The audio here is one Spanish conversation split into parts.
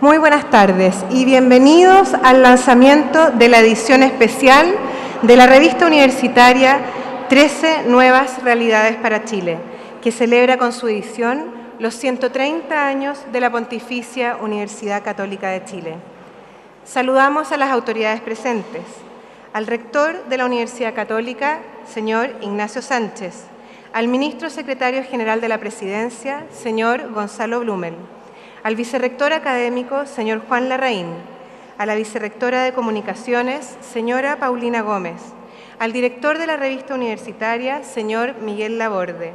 Muy buenas tardes y bienvenidos al lanzamiento de la edición especial de la revista universitaria 13 Nuevas Realidades para Chile, que celebra con su edición los 130 años de la Pontificia Universidad Católica de Chile. Saludamos a las autoridades presentes, al rector de la Universidad Católica, señor Ignacio Sánchez, al ministro secretario general de la Presidencia, señor Gonzalo Blumel, al vicerrector académico, señor Juan Larraín, a la vicerrectora de Comunicaciones, señora Paulina Gómez, al director de la revista universitaria, señor Miguel Laborde,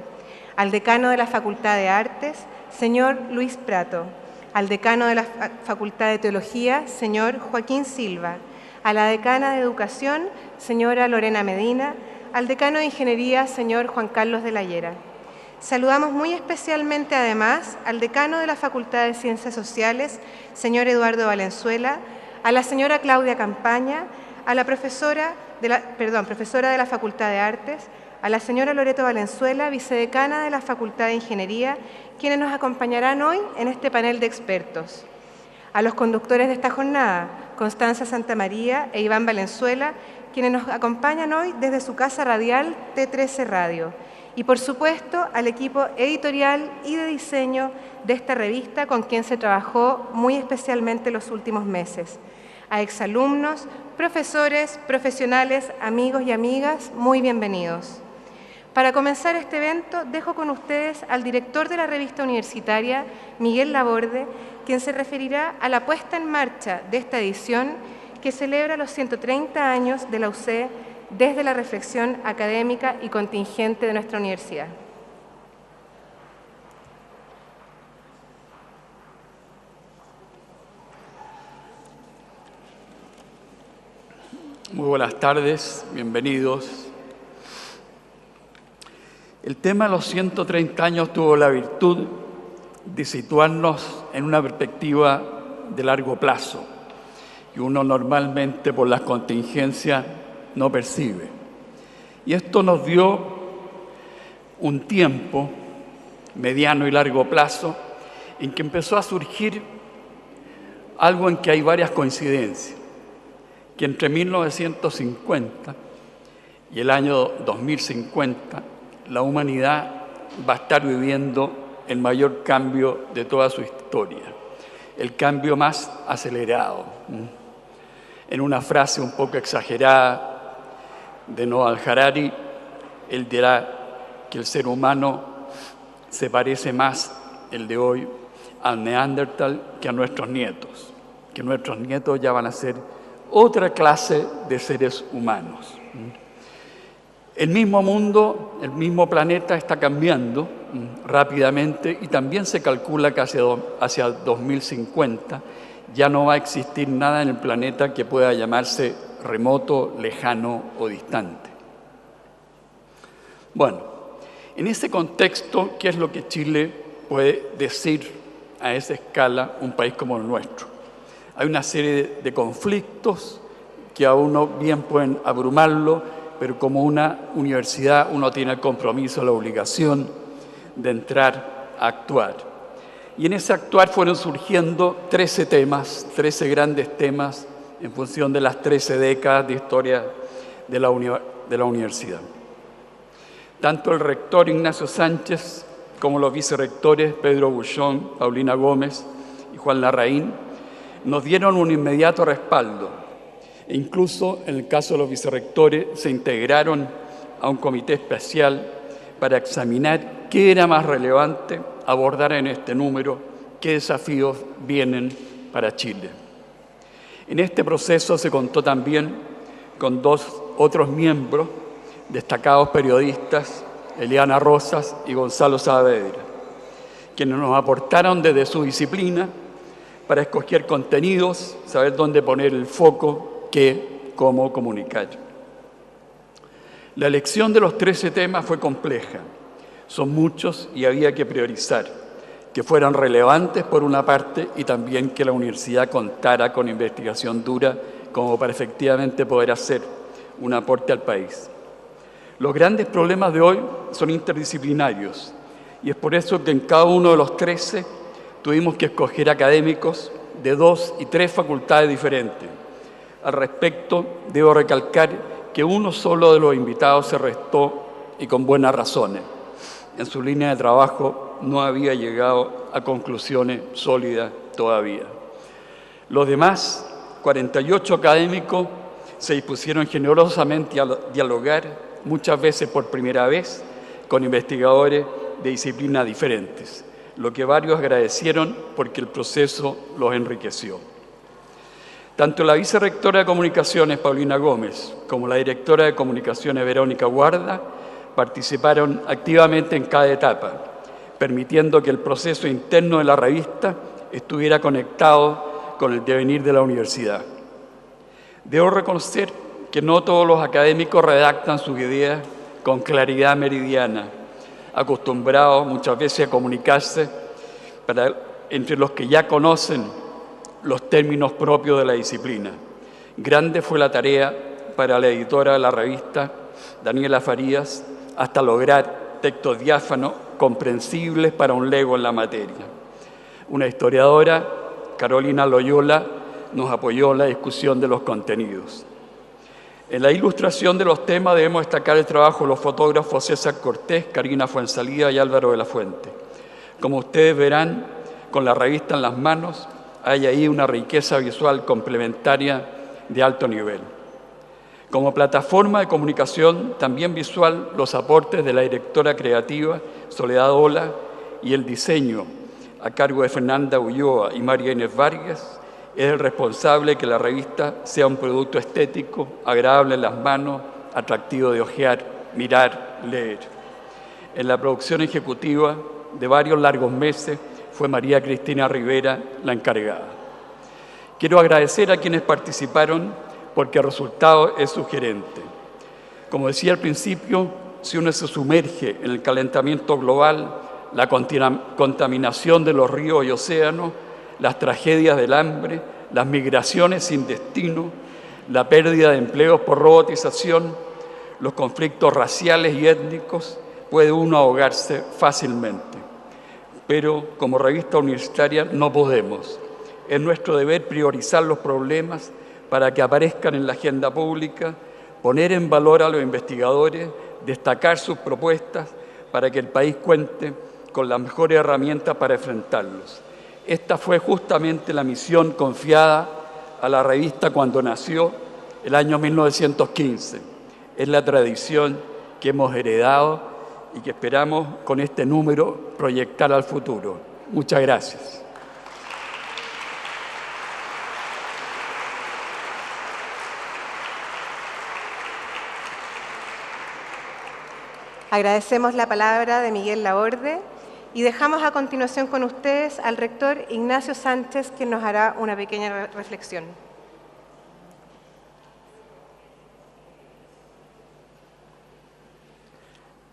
al decano de la Facultad de Artes, señor Luis Prato, al decano de la Facultad de Teología, señor Joaquín Silva, a la decana de Educación, señora Lorena Medina, al decano de Ingeniería, señor Juan Carlos de la Hiera. Saludamos muy especialmente, además, al decano de la Facultad de Ciencias Sociales, señor Eduardo Valenzuela, a la señora Claudia Campaña, a la profesora de la Facultad de Artes, a la señora Loreto Valenzuela, vicedecana de la Facultad de Ingeniería, quienes nos acompañarán hoy en este panel de expertos. A los conductores de esta jornada, Constanza Santamaría e Iván Valenzuela, quienes nos acompañan hoy desde su casa radial T13 Radio. Y por supuesto al equipo editorial y de diseño de esta revista con quien se trabajó muy especialmente los últimos meses. A exalumnos, profesores, profesionales, amigos y amigas, muy bienvenidos. Para comenzar este evento, dejo con ustedes al director de la revista universitaria, Miguel Laborde, quien se referirá a la puesta en marcha de esta edición que celebra los 130 años de la UC desde la reflexión académica y contingente de nuestra universidad. Muy buenas tardes, bienvenidos. El tema de los 130 años tuvo la virtud de situarnos en una perspectiva de largo plazo, que uno normalmente por las contingencias no percibe. Y esto nos dio un tiempo, mediano y largo plazo, en que empezó a surgir algo en que hay varias coincidencias, que entre 1950 y el año 2050 la humanidad va a estar viviendo el mayor cambio de toda su historia, el cambio más acelerado. En una frase un poco exagerada de Noah Harari, él dirá que el ser humano se parece más, el de hoy, al Neandertal que a nuestros nietos, que nuestros nietos ya van a ser otra clase de seres humanos. El mismo mundo, el mismo planeta está cambiando rápidamente y también se calcula que hacia 2050 ya no va a existir nada en el planeta que pueda llamarse remoto, lejano o distante. Bueno, en ese contexto, ¿qué es lo que Chile puede decir a esa escala un país como el nuestro? Hay una serie de conflictos que a uno bien pueden abrumarlo, pero como una universidad uno tiene el compromiso, la obligación de entrar a actuar. Y en ese actuar fueron surgiendo 13 temas, 13 grandes temas en función de las 13 décadas de historia de la universidad. Tanto el rector Ignacio Sánchez como los vicerrectores Pedro Bullón, Paulina Gómez y Juan Larraín nos dieron un inmediato respaldo. E incluso en el caso de los vicerrectores se integraron a un comité especial para examinar qué era más relevante abordar en este número, qué desafíos vienen para Chile. En este proceso se contó también con dos otros miembros, destacados periodistas, Eliana Rosas y Gonzalo Saavedra, quienes nos aportaron desde su disciplina para escoger contenidos, saber dónde poner el foco, qué, cómo comunicar. La elección de los 13 temas fue compleja, son muchos y había que priorizar, que fueran relevantes por una parte y también que la universidad contara con investigación dura como para efectivamente poder hacer un aporte al país. Los grandes problemas de hoy son interdisciplinarios y es por eso que en cada uno de los 13 tuvimos que escoger académicos de 2 y 3 facultades diferentes. Al respecto, debo recalcar que uno solo de los invitados se restó y con buenas razones. En su línea de trabajo no había llegado a conclusiones sólidas todavía. Los demás, 48 académicos, se dispusieron generosamente a dialogar, muchas veces por primera vez, con investigadores de disciplinas diferentes, lo que varios agradecieron porque el proceso los enriqueció. Tanto la vicerrectora de Comunicaciones, Paulina Gómez, como la directora de Comunicaciones, Verónica Guarda, participaron activamente en cada etapa, permitiendo que el proceso interno de la revista estuviera conectado con el devenir de la universidad. Debo reconocer que no todos los académicos redactan sus ideas con claridad meridiana, acostumbrados muchas veces a comunicarse entre los que ya conocen los términos propios de la disciplina. Grande fue la tarea para la editora de la revista, Daniela Farías, hasta lograr textos diáfanos, comprensibles para un lego en la materia. Una historiadora, Carolina Loyola, nos apoyó en la discusión de los contenidos. En la ilustración de los temas debemos destacar el trabajo de los fotógrafos César Cortés, Karina Fuenzalía y Álvaro de la Fuente. Como ustedes verán, con la revista en las manos, hay ahí una riqueza visual complementaria de alto nivel. Como plataforma de comunicación también visual, los aportes de la directora creativa Soledad Ola y el diseño a cargo de Fernanda Ulloa y María Inés Vargas es el responsable de que la revista sea un producto estético, agradable en las manos, atractivo de hojear, mirar, leer. En la producción ejecutiva de varios largos meses fue María Cristina Rivera la encargada. Quiero agradecer a quienes participaron porque el resultado es sugerente. Como decía al principio, si uno se sumerge en el calentamiento global, la contaminación de los ríos y océanos, las tragedias del hambre, las migraciones sin destino, la pérdida de empleos por robotización, los conflictos raciales y étnicos, puede uno ahogarse fácilmente. Pero como revista universitaria no podemos. Es nuestro deber priorizar los problemas para que aparezcan en la agenda pública, poner en valor a los investigadores, destacar sus propuestas para que el país cuente con las mejores herramientas para enfrentarlos. Esta fue justamente la misión confiada a la revista cuando nació el año 1915. Es la tradición que hemos heredado y que esperamos con este número proyectar al futuro. Muchas gracias. Agradecemos la palabra de Miguel Laborde y dejamos a continuación con ustedes al rector Ignacio Sánchez, que nos hará una pequeña reflexión.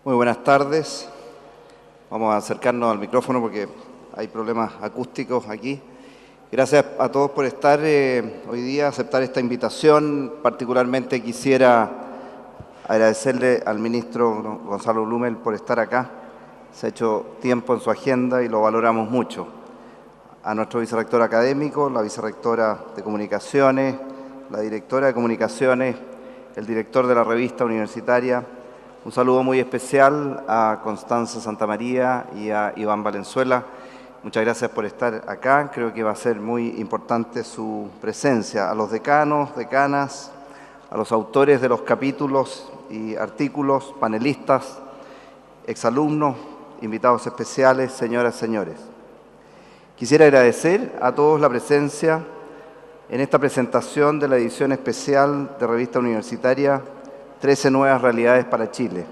Muy buenas tardes. Vamos a acercarnos al micrófono porque hay problemas acústicos aquí. Gracias a todos por estar hoy día, aceptar esta invitación. Particularmente quisiera agradecerle al ministro Gonzalo Blumel por estar acá. Se ha hecho tiempo en su agenda y lo valoramos mucho. A nuestro vicerrector académico, la vicerrectora de Comunicaciones, la directora de Comunicaciones, el director de la revista universitaria. Un saludo muy especial a Constanza Santamaría y a Iván Valenzuela. Muchas gracias por estar acá. Creo que va a ser muy importante su presencia. A los decanos, decanas, a los autores de los capítulos y artículos, panelistas, exalumnos, invitados especiales, señoras, señores. Quisiera agradecer a todos la presencia en esta presentación de la edición especial de Revista Universitaria 13 Nuevas Realidades para Chile,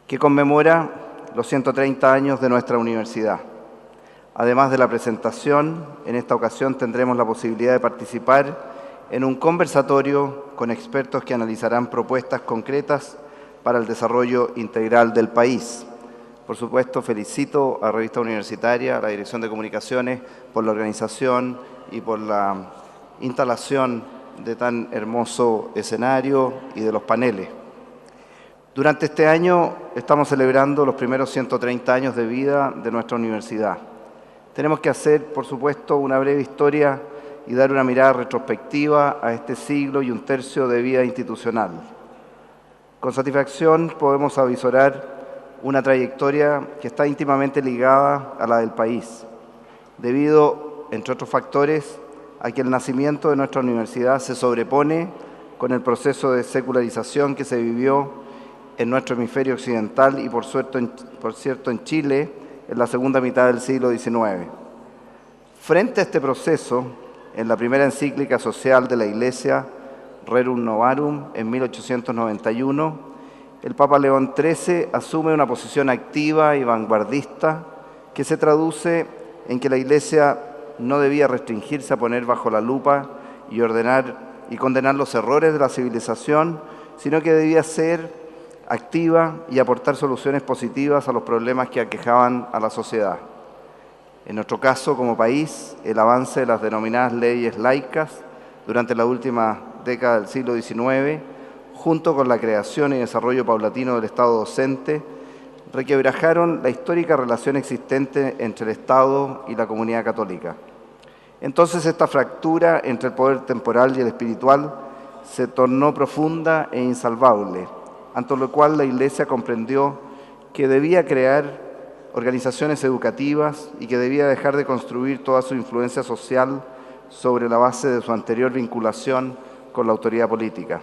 que conmemora los 130 años de nuestra universidad. Además de la presentación, en esta ocasión tendremos la posibilidad de participar en un conversatorio con expertos que analizarán propuestas concretas para el desarrollo integral del país. Por supuesto, felicito a Revista Universitaria, a la Dirección de Comunicaciones, por la organización y por la instalación de tan hermoso escenario y de los paneles. Durante este año estamos celebrando los primeros 130 años de vida de nuestra universidad. tenemos que hacer, por supuesto, una breve historia y dar una mirada retrospectiva a este siglo y un tercio de vida institucional. Con satisfacción podemos avisorar una trayectoria que está íntimamente ligada a la del país, debido, entre otros factores, a que el nacimiento de nuestra universidad se sobrepone con el proceso de secularización que se vivió en nuestro hemisferio occidental y, por cierto, en Chile, en la segunda mitad del siglo XIX. Frente a este proceso, en la primera encíclica social de la Iglesia, Rerum Novarum, en 1891, el Papa León XIII asume una posición activa y vanguardista que se traduce en que la Iglesia no debía restringirse a poner bajo la lupa y ordenar y condenar los errores de la civilización, sino que debía ser activa y aportar soluciones positivas a los problemas que aquejaban a la sociedad. En nuestro caso, como país, el avance de las denominadas leyes laicas durante la última década del siglo XIX, junto con la creación y desarrollo paulatino del Estado docente, requebrajaron la histórica relación existente entre el Estado y la comunidad católica. Entonces esta fractura entre el poder temporal y el espiritual se tornó profunda e insalvable, ante lo cual la Iglesia comprendió que debía crear organizaciones educativas y que debía dejar de construir toda su influencia social sobre la base de su anterior vinculación con la autoridad política.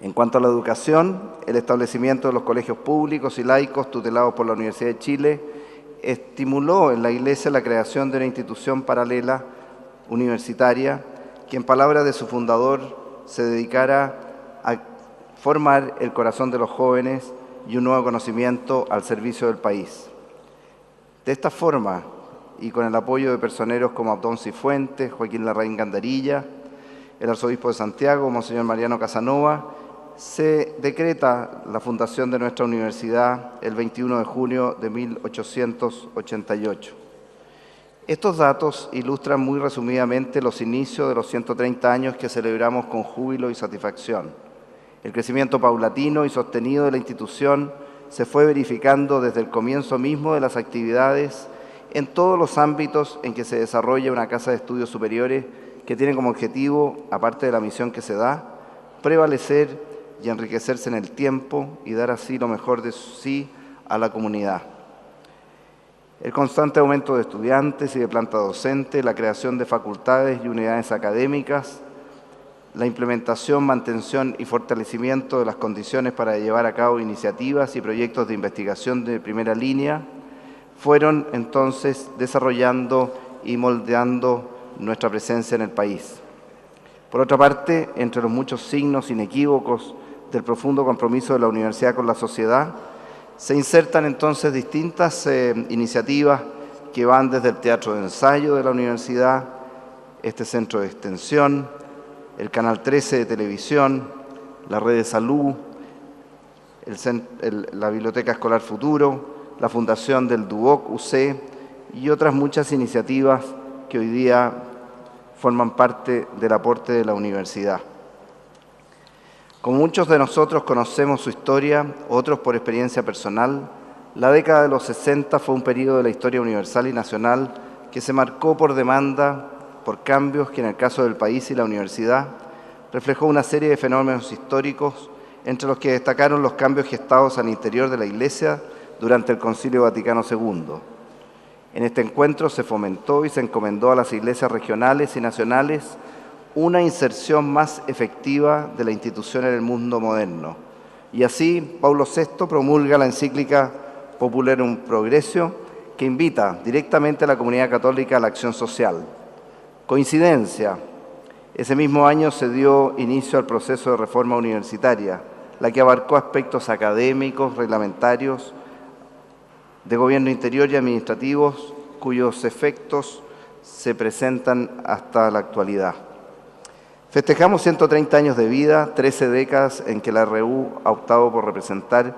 En cuanto a la educación, el establecimiento de los colegios públicos y laicos tutelados por la Universidad de Chile estimuló en la Iglesia la creación de una institución paralela universitaria que, en palabras de su fundador, se dedicara a formar el corazón de los jóvenes y un nuevo conocimiento al servicio del país. De esta forma, y con el apoyo de personeros como Abdón Cifuentes, Joaquín Larraín Gandarilla, el arzobispo de Santiago, Monseñor Mariano Casanova, se decreta la fundación de nuestra universidad el 21 de junio de 1888. Estos datos ilustran muy resumidamente los inicios de los 130 años que celebramos con júbilo y satisfacción. El crecimiento paulatino y sostenido de la institución se fue verificando desde el comienzo mismo de las actividades en todos los ámbitos en que se desarrolla una casa de estudios superiores que tiene como objetivo, aparte de la misión que se da, prevalecer y enriquecerse en el tiempo y dar así lo mejor de sí a la comunidad. El constante aumento de estudiantes y de planta docente, la creación de facultades y unidades académicas, la implementación, mantención y fortalecimiento de las condiciones para llevar a cabo iniciativas y proyectos de investigación de primera línea, fueron entonces desarrollando y moldeando nuestra presencia en el país. Por otra parte, entre los muchos signos inequívocos del profundo compromiso de la universidad con la sociedad, se insertan entonces distintas iniciativas que van desde el teatro de ensayo de la universidad, este centro de extensión, el Canal 13 de televisión, la red de salud, la Biblioteca Escolar Futuro, la fundación del DUOC UC y otras muchas iniciativas que hoy día forman parte del aporte de la universidad. Como muchos de nosotros conocemos su historia, otros por experiencia personal, la década de los 60 fue un periodo de la historia universal y nacional que se marcó por demanda, por cambios que en el caso del país y la universidad reflejó una serie de fenómenos históricos, entre los que destacaron los cambios gestados al interior de la Iglesia durante el Concilio Vaticano II. En este encuentro se fomentó y se encomendó a las iglesias regionales y nacionales una inserción más efectiva de la institución en el mundo moderno. Y así, Paulo VI promulga la encíclica Popularum Progressio, que invita directamente a la comunidad católica a la acción social. Coincidencia, ese mismo año se dio inicio al proceso de reforma universitaria, la que abarcó aspectos académicos, reglamentarios, de gobierno interior y administrativos, cuyos efectos se presentan hasta la actualidad. Festejamos 130 años de vida, 13 décadas en que la RU ha optado por representar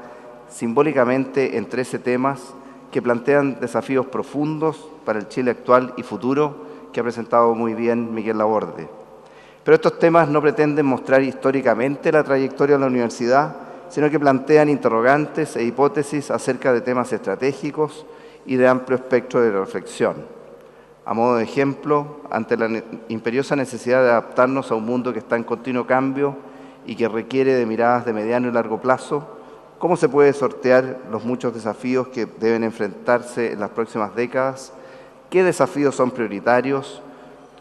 simbólicamente en 13 temas que plantean desafíos profundos para el Chile actual y futuro, que ha presentado muy bien Miguel Laborde. Pero estos temas no pretenden mostrar históricamente la trayectoria de la universidad, sino que plantean interrogantes e hipótesis acerca de temas estratégicos y de amplio espectro de reflexión. A modo de ejemplo, ante la imperiosa necesidad de adaptarnos a un mundo que está en continuo cambio y que requiere de miradas de mediano y largo plazo, ¿cómo se puede sortear los muchos desafíos que deben enfrentarse en las próximas décadas? ¿Qué desafíos son prioritarios?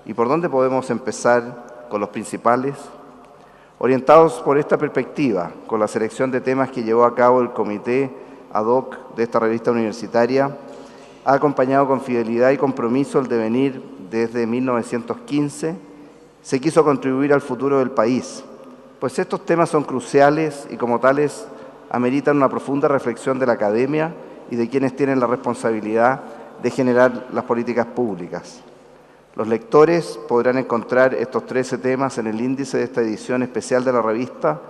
¿Y por dónde podemos empezar con los principales? Orientados por esta perspectiva, con la selección de temas que llevó a cabo el comité ad hoc de esta revista universitaria, ha acompañado con fidelidad y compromiso el devenir desde 1915, se quiso contribuir al futuro del país, pues estos temas son cruciales y como tales ameritan una profunda reflexión de la academia y de quienes tienen la responsabilidad de generar las políticas públicas. Los lectores podrán encontrar estos 13 temas en el índice de esta edición especial de la revista,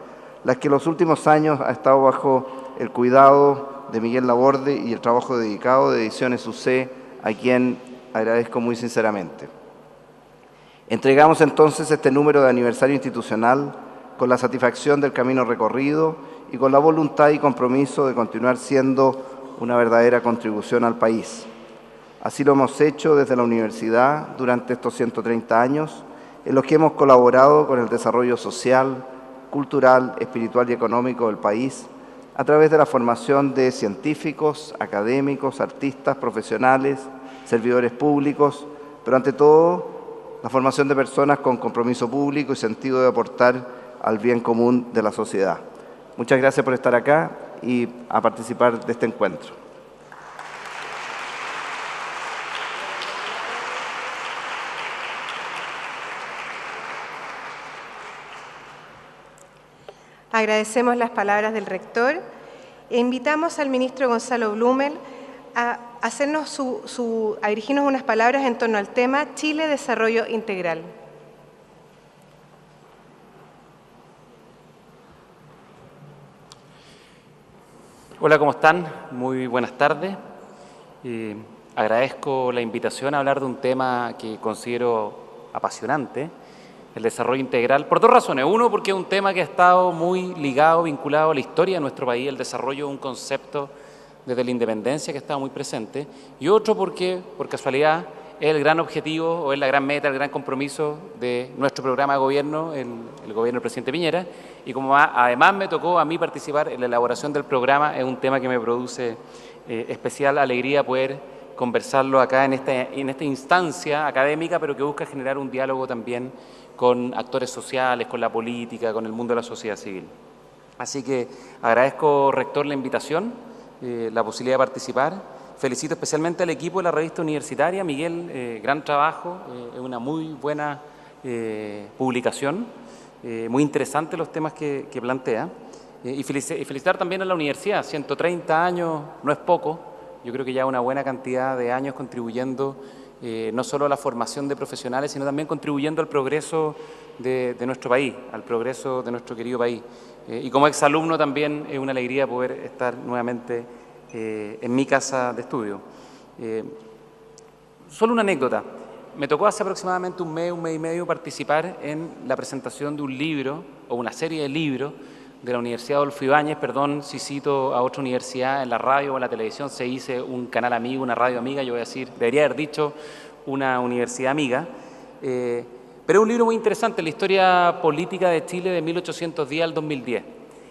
las que en los últimos años ha estado bajo el cuidado de Miguel Laborde y el trabajo dedicado de Ediciones UC, a quien agradezco muy sinceramente. Entregamos entonces este número de aniversario institucional con la satisfacción del camino recorrido y con la voluntad y compromiso de continuar siendo una verdadera contribución al país. Así lo hemos hecho desde la universidad durante estos 130 años, en los que hemos colaborado con el desarrollo social, cultural, espiritual y económico del país, a través de la formación de científicos, académicos, artistas, profesionales, servidores públicos, pero ante todo la formación de personas con compromiso público y sentido de aportar al bien común de la sociedad. Muchas gracias por estar acá y a participar de este encuentro. Agradecemos las palabras del rector e invitamos al ministro Gonzalo Blumel a dirigirnos unas palabras en torno al tema Chile Desarrollo Integral. Hola, ¿cómo están? Muy buenas tardes. Agradezco la invitación a hablar de un tema que considero apasionante, el desarrollo integral, por dos razones. Uno, porque es un tema que ha estado muy ligado, vinculado a la historia de nuestro país, el desarrollo de un concepto desde la independencia que ha estado muy presente. Y otro, porque, por casualidad, es el gran objetivo, o es la gran meta, el gran compromiso de nuestro programa de gobierno, el gobierno del presidente Piñera. Y como además me tocó a mí participar en la elaboración del programa, es un tema que me produce especial alegría poder conversarlo acá en esta instancia académica, pero que busca generar un diálogo también con actores sociales, con la política, con el mundo de la sociedad civil. Así que agradezco, rector, la invitación, la posibilidad de participar. Felicito especialmente al equipo de la revista universitaria. Miguel, gran trabajo, es una muy buena publicación, muy interesante los temas que plantea. Y felicitar también a la universidad, 130 años no es poco, yo creo que ya una buena cantidad de años contribuyendo no solo a la formación de profesionales, sino también contribuyendo al progreso de nuestro país, al progreso de nuestro querido país. Y como exalumno también es una alegría poder estar nuevamente en mi casa de estudio. Solo una anécdota. Me tocó hace aproximadamente un mes y medio participar en la presentación de un libro, o una serie de libros, de la Universidad Adolfo Ibáñez. Perdón si cito a otra universidad, en la radio o en la televisión se dice un canal amigo, una radio amiga, yo voy a decir, debería haber dicho una universidad amiga. Pero es un libro muy interesante, la historia política de Chile de 1810 al 2010.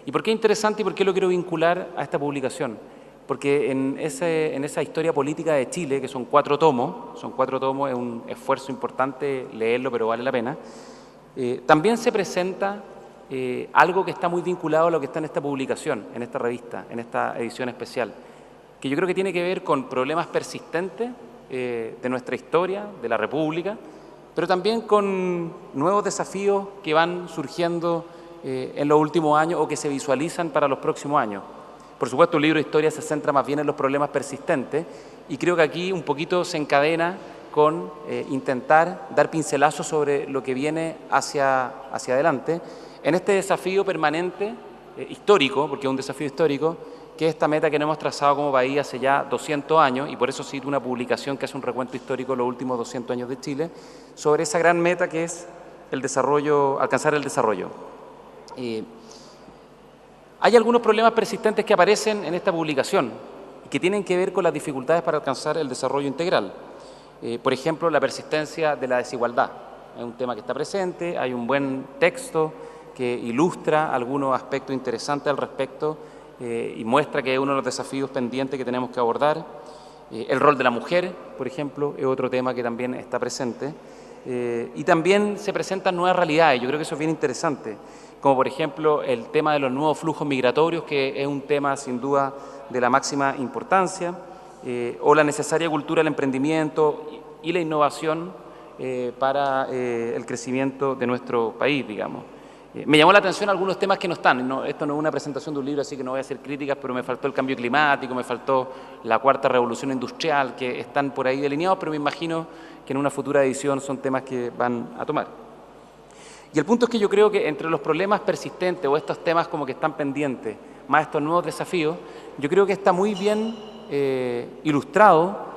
¿Y por qué interesante y por qué lo quiero vincular a esta publicación? Porque en esa historia política de Chile, que son 4 tomos, es un esfuerzo importante leerlo, pero vale la pena, también se presenta algo que está muy vinculado a lo que está en esta publicación, en esta revista, en esta edición especial, que yo creo que tiene que ver con problemas persistentes de nuestra historia, de la República, pero también con nuevos desafíos que van surgiendo en los últimos años o que se visualizan para los próximos años. Por supuesto, el libro de historia se centra más bien en los problemas persistentes y creo que aquí un poquito se encadena con intentar dar pincelazos sobre lo que viene hacia adelante en este desafío permanente, histórico, porque es un desafío histórico, que es esta meta que nos hemos trazado como país hace ya 200 años, y por eso cito una publicación que hace un recuento histórico de los últimos 200 años de Chile, sobre esa gran meta que es el desarrollo, alcanzar el desarrollo. Hay algunos problemas persistentes que aparecen en esta publicación, que tienen que ver con las dificultades para alcanzar el desarrollo integral. Por ejemplo, la persistencia de la desigualdad. Es un tema que está presente, hay un buen texto que ilustra algunos aspectos interesantes al respecto y muestra que es uno de los desafíos pendientes que tenemos que abordar. El rol de la mujer, por ejemplo, es otro tema que también está presente. Y también se presentan nuevas realidades, yo creo que eso es bien interesante, como por ejemplo el tema de los nuevos flujos migratorios, que es un tema sin duda de la máxima importancia, o la necesaria cultura del emprendimiento y la innovación para el crecimiento de nuestro país, digamos. Me llamó la atención algunos temas que no están. Esto no es una presentación de un libro, así que no voy a hacer críticas, pero me faltó el cambio climático, me faltó la cuarta revolución industrial, que están por ahí delineados, pero me imagino que en una futura edición son temas que van a tomar. Y el punto es que yo creo que entre los problemas persistentes o estos temas como que están pendientes, más estos nuevos desafíos, yo creo que está muy bien ilustrado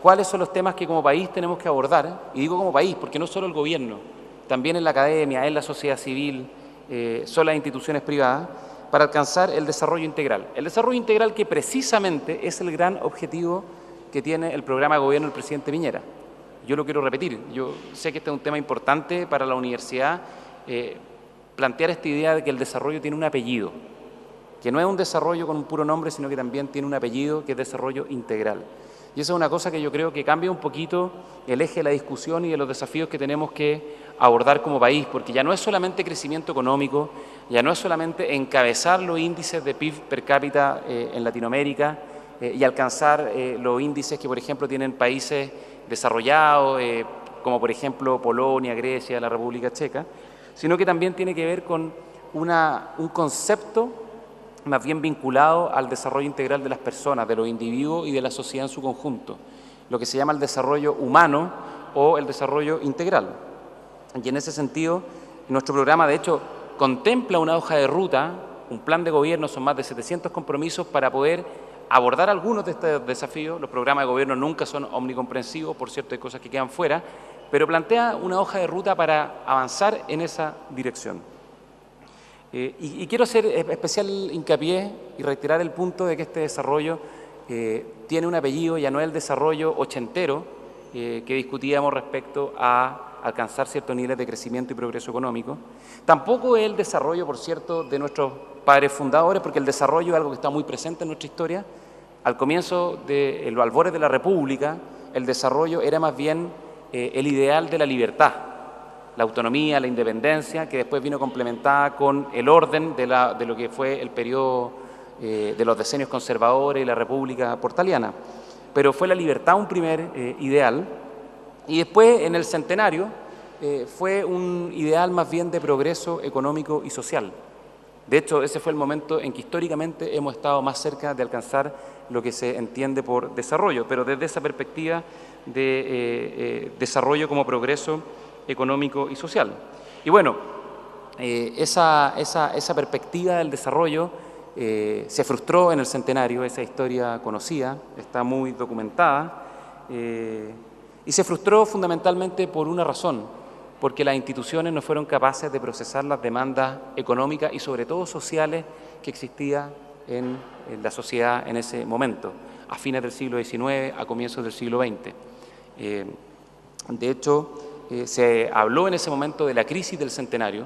cuáles son los temas que como país tenemos que abordar, y digo como país porque no solo el gobierno, también en la academia, en la sociedad civil, son las instituciones privadas, para alcanzar el desarrollo integral. El desarrollo integral que precisamente es el gran objetivo que tiene el programa de gobierno del presidente Piñera. Yo lo quiero repetir, yo sé que este es un tema importante para la universidad, plantear esta idea de que el desarrollo tiene un apellido, que no es un desarrollo con un puro nombre, sino que también tiene un apellido que es desarrollo integral. Y eso es una cosa que yo creo que cambia un poquito el eje de la discusión y de los desafíos que tenemos que abordar como país, porque ya no es solamente crecimiento económico, ya no es solamente encabezar los índices de PIB per cápita en Latinoamérica y alcanzar los índices que, por ejemplo, tienen países desarrollados, como por ejemplo Polonia, Grecia, la República Checa, sino que también tiene que ver con un concepto más bien vinculado al desarrollo integral de las personas, de los individuos y de la sociedad en su conjunto, lo que se llama el desarrollo humano o el desarrollo integral. Y en ese sentido, nuestro programa, de hecho, contempla una hoja de ruta, un plan de gobierno, son más de 700 compromisos para poder abordar algunos de estos desafíos. Los programas de gobierno nunca son omnicomprensivos, por cierto, hay cosas que quedan fuera, pero plantea una hoja de ruta para avanzar en esa dirección. Y quiero hacer especial hincapié y reiterar el punto de que este desarrollo tiene un apellido, ya no es el desarrollo ochentero que discutíamos respecto a alcanzar ciertos niveles de crecimiento y progreso económico. Tampoco es el desarrollo, por cierto, de nuestros padres fundadores, porque el desarrollo es algo que está muy presente en nuestra historia. Al comienzo de los albores de la República, el desarrollo era más bien el ideal de la libertad, la autonomía, la independencia, que después vino complementada con el orden de lo que fue el periodo de los decenios conservadores y la República portaliana. Pero fue la libertad un primer ideal, y después en el centenario fue un ideal más bien de progreso económico y social. De hecho, ese fue el momento en que históricamente hemos estado más cerca de alcanzar lo que se entiende por desarrollo, pero desde esa perspectiva de desarrollo como progreso económico y social. Y bueno, esa perspectiva del desarrollo se frustró en el centenario, esa historia conocida, está muy documentada, y se frustró fundamentalmente por una razón, porque las instituciones no fueron capaces de procesar las demandas económicas y sobre todo sociales que existían en la sociedad en ese momento, a fines del siglo XIX, a comienzos del siglo XX. De hecho, se habló en ese momento de la crisis del centenario,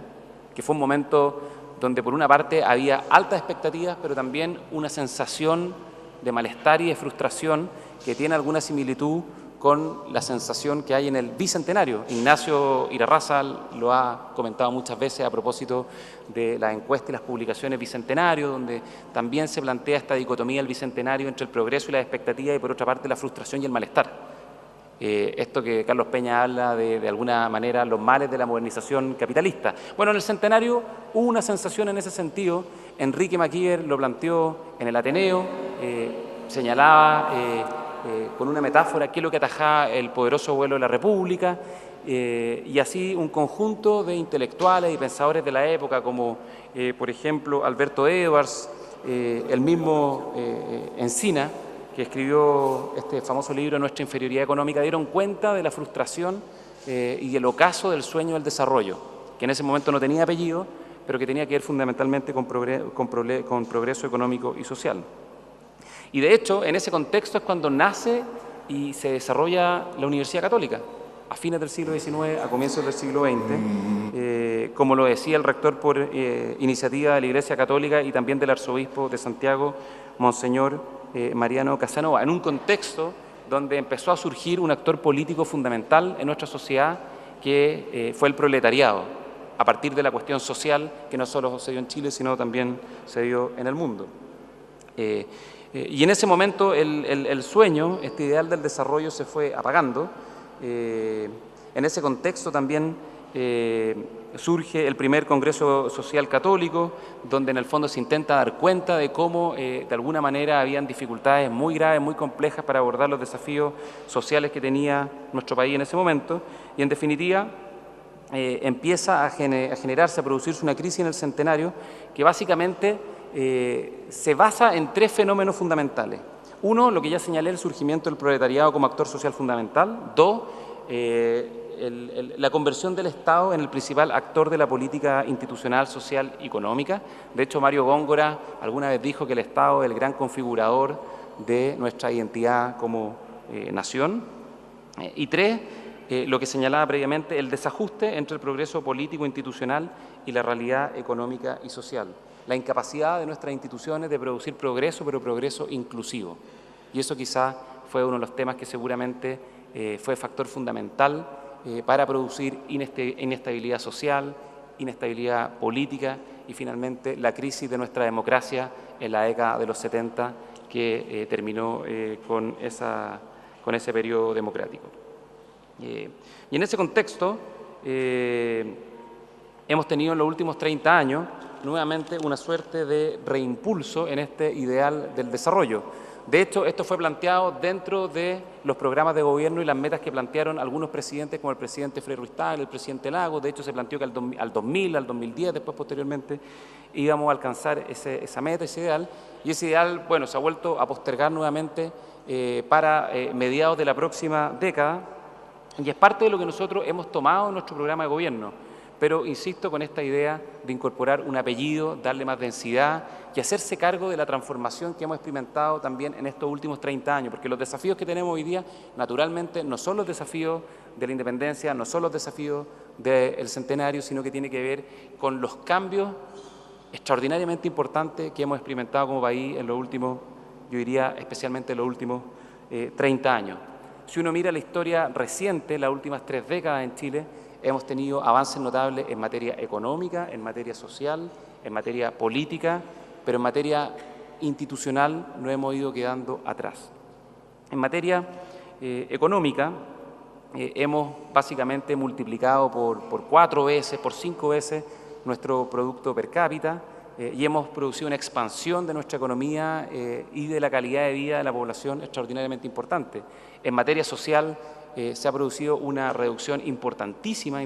que fue un momento donde por una parte había altas expectativas, pero también una sensación de malestar y de frustración que tiene alguna similitud con la sensación que hay en el bicentenario. Ignacio Irarráza lo ha comentado muchas veces a propósito de las encuestas y las publicaciones bicentenario, donde también se plantea esta dicotomía del bicentenario entre el progreso y las expectativas y por otra parte la frustración y el malestar. Esto que Carlos Peña habla de alguna manera los males de la modernización capitalista. Bueno, en el centenario hubo una sensación en ese sentido. Enrique Maquiver lo planteó en el Ateneo, señalaba con una metáfora qué es lo que atajaba el poderoso vuelo de la República, y así un conjunto de intelectuales y pensadores de la época como por ejemplo Alberto Edwards, el mismo Encina, que escribió este famoso libro Nuestra inferioridad económica, dieron cuenta de la frustración y el ocaso del sueño del desarrollo, que en ese momento no tenía apellido, pero que tenía que ver fundamentalmente con progreso económico y social. Y de hecho, en ese contexto es cuando nace y se desarrolla la Universidad Católica, a fines del siglo XIX, a comienzos del siglo XX, como lo decía el rector por iniciativa de la Iglesia Católica y también del arzobispo de Santiago, Monseñor Mariano Casanova, en un contexto donde empezó a surgir un actor político fundamental en nuestra sociedad, que fue el proletariado, a partir de la cuestión social que no solo se dio en Chile, sino también se dio en el mundo. Y en ese momento el sueño, este ideal del desarrollo, se fue apagando. En ese contexto también surge el primer Congreso Social Católico, donde en el fondo se intenta dar cuenta de cómo de alguna manera habían dificultades muy graves, muy complejas para abordar los desafíos sociales que tenía nuestro país en ese momento, y en definitiva empieza a generarse, a producirse una crisis en el centenario que básicamente se basa en tres fenómenos fundamentales. Uno, lo que ya señalé, el surgimiento del proletariado como actor social fundamental. Dos, la conversión del Estado en el principal actor de la política institucional, social y económica. De hecho, Mario Góngora alguna vez dijo que el Estado es el gran configurador de nuestra identidad como nación. Y tres, lo que señalaba previamente, el desajuste entre el progreso político institucional y la realidad económica y social. La incapacidad de nuestras instituciones de producir progreso, pero progreso inclusivo. Y eso quizá fue uno de los temas que seguramente fue factor fundamental para producir inestabilidad social, inestabilidad política y finalmente la crisis de nuestra democracia en la década de los 70 que terminó con ese periodo democrático. Y en ese contexto hemos tenido en los últimos 30 años nuevamente una suerte de reimpulso en este ideal del desarrollo. De hecho, esto fue planteado dentro de los programas de gobierno y las metas que plantearon algunos presidentes, como el presidente Frei Ruiz-Tagle, el presidente Lagos. De hecho, se planteó que al 2000, al 2010, después posteriormente, íbamos a alcanzar esa meta, ese ideal. Y ese ideal, bueno, se ha vuelto a postergar nuevamente para mediados de la próxima década. Y es parte de lo que nosotros hemos tomado en nuestro programa de gobierno. Pero insisto con esta idea de incorporar un apellido, darle más densidad y hacerse cargo de la transformación que hemos experimentado también en estos últimos 30 años, porque los desafíos que tenemos hoy día, naturalmente, no son los desafíos de la independencia, no son los desafíos del centenario, sino que tiene que ver con los cambios extraordinariamente importantes que hemos experimentado como país en los últimos, yo diría especialmente en los últimos 30 años. Si uno mira la historia reciente, las últimas 3 décadas en Chile, hemos tenido avances notables en materia económica, en materia social, en materia política, pero en materia institucional nos hemos ido quedando atrás. En materia económica, hemos básicamente multiplicado por 4 veces, por 5 veces nuestro producto per cápita y hemos producido una expansión de nuestra economía y de la calidad de vida de la población extraordinariamente importante. En materia social, se ha producido una reducción importantísima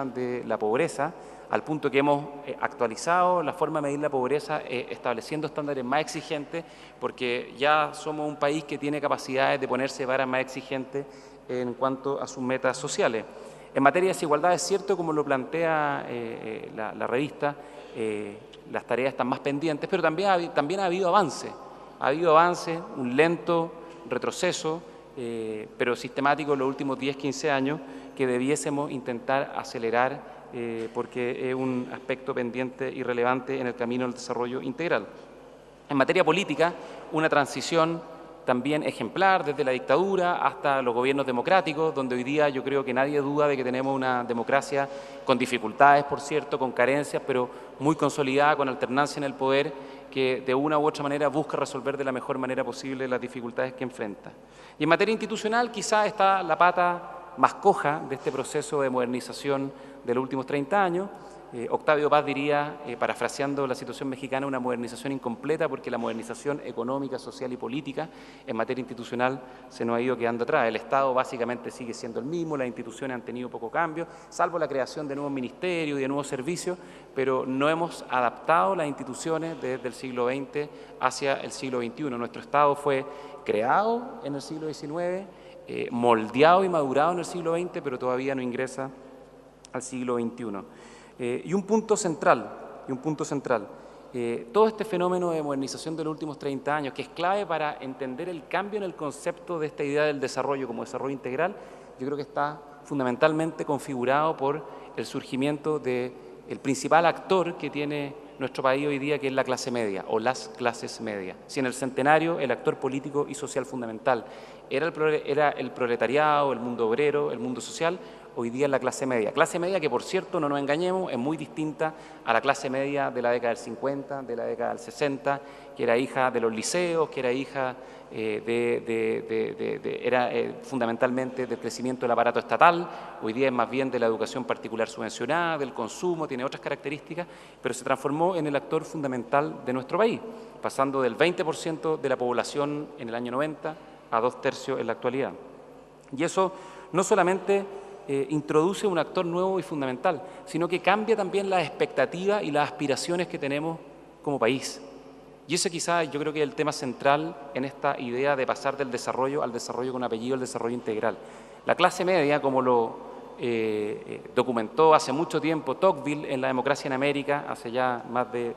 de la pobreza, al punto que hemos actualizado la forma de medir la pobreza estableciendo estándares más exigentes, porque ya somos un país que tiene capacidades de ponerse varas más exigentes en cuanto a sus metas sociales. En materia de desigualdad es cierto, como lo plantea la revista, las tareas están más pendientes, pero también ha habido avance. Ha habido avance, un lento retroceso, pero sistemático en los últimos 10-15 años que debiésemos intentar acelerar porque es un aspecto pendiente y relevante en el camino del desarrollo integral. En materia política, una transición también ejemplar desde la dictadura hasta los gobiernos democráticos, donde hoy día yo creo que nadie duda de que tenemos una democracia con dificultades, por cierto, con carencias, pero muy consolidada, con alternancia en el poder, que de una u otra manera busca resolver de la mejor manera posible las dificultades que enfrenta. Y en materia institucional quizá está la pata más coja de este proceso de modernización de los últimos 30 años. Octavio Paz diría, parafraseando la situación mexicana, una modernización incompleta porque la modernización económica, social y política en materia institucional se nos ha ido quedando atrás. El Estado básicamente sigue siendo el mismo, las instituciones han tenido poco cambio, salvo la creación de nuevos ministerios y de nuevos servicios, pero no hemos adaptado las instituciones desde el siglo XX hacia el siglo XXI. Nuestro Estado fue creado en el siglo XIX, moldeado y madurado en el siglo XX, pero todavía no ingresa al siglo XXI. Y un punto central, todo este fenómeno de modernización de los últimos 30 años, que es clave para entender el cambio en el concepto de esta idea del desarrollo como desarrollo integral, yo creo que está fundamentalmente configurado por el surgimiento del principal actor que tiene nuestro país hoy día, que es la clase media o las clases medias. Si en el centenario el actor político y social fundamental era el proletariado, el mundo obrero, el mundo social, hoy día es la clase media. Clase media que, por cierto, no nos engañemos, es muy distinta a la clase media de la década del 50, de la década del 60, que era hija de los liceos, que era hija fundamentalmente del crecimiento del aparato estatal. Hoy día es más bien de la educación particular subvencionada, del consumo, tiene otras características, pero se transformó en el actor fundamental de nuestro país, pasando del 20% de la población en el año 90 a 2/3 en la actualidad. Y eso no solamente introduce un actor nuevo y fundamental, sino que cambia también las expectativas y las aspiraciones que tenemos como país. Y ese quizás yo creo que es el tema central en esta idea de pasar del desarrollo al desarrollo con apellido, al desarrollo integral. La clase media, como lo documentó hace mucho tiempo Tocqueville en La democracia en América, hace ya más de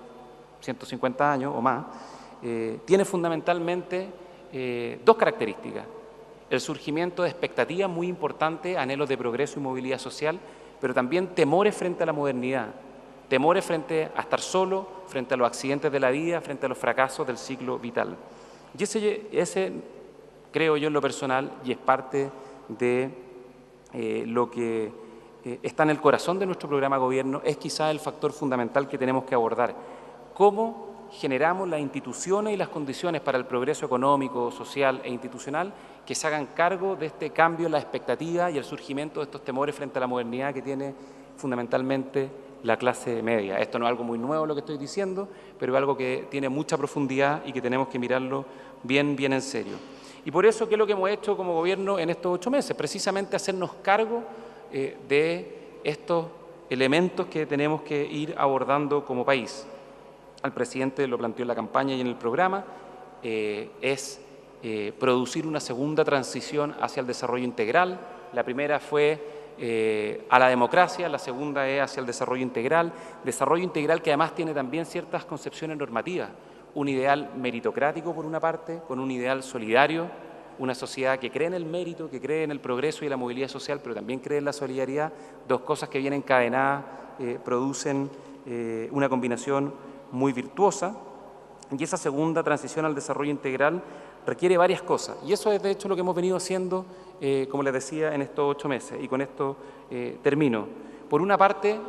150 años o más, tiene fundamentalmente dos características: el surgimiento de expectativas muy importantes, anhelos de progreso y movilidad social, pero también temores frente a la modernidad, temores frente a estar solo, frente a los accidentes de la vida, frente a los fracasos del ciclo vital. Y ese creo yo en lo personal, y es parte de lo que está en el corazón de nuestro programa de gobierno, es quizá el factor fundamental que tenemos que abordar. ¿Cómo generamos las instituciones y las condiciones para el progreso económico, social e institucional que se hagan cargo de este cambio en la expectativa y el surgimiento de estos temores frente a la modernidad que tiene fundamentalmente la clase media? Esto no es algo muy nuevo lo que estoy diciendo, pero es algo que tiene mucha profundidad y que tenemos que mirarlo bien en serio. Y por eso, ¿qué es lo que hemos hecho como gobierno en estos 8 meses? Precisamente hacernos cargo de estos elementos que tenemos que ir abordando como país. El presidente lo planteó en la campaña y en el programa, es producir una segunda transición hacia el desarrollo integral. La primera fue a la democracia, la segunda es hacia el desarrollo integral que además tiene también ciertas concepciones normativas, un ideal meritocrático por una parte, con un ideal solidario, una sociedad que cree en el mérito, que cree en el progreso y la movilidad social, pero también cree en la solidaridad, dos cosas que vienen encadenadas, producen una combinación muy virtuosa. Y esa segunda transición al desarrollo integral requiere varias cosas, y eso es de hecho lo que hemos venido haciendo, como les decía, en estos 8 meses, y con esto termino. Por una parte,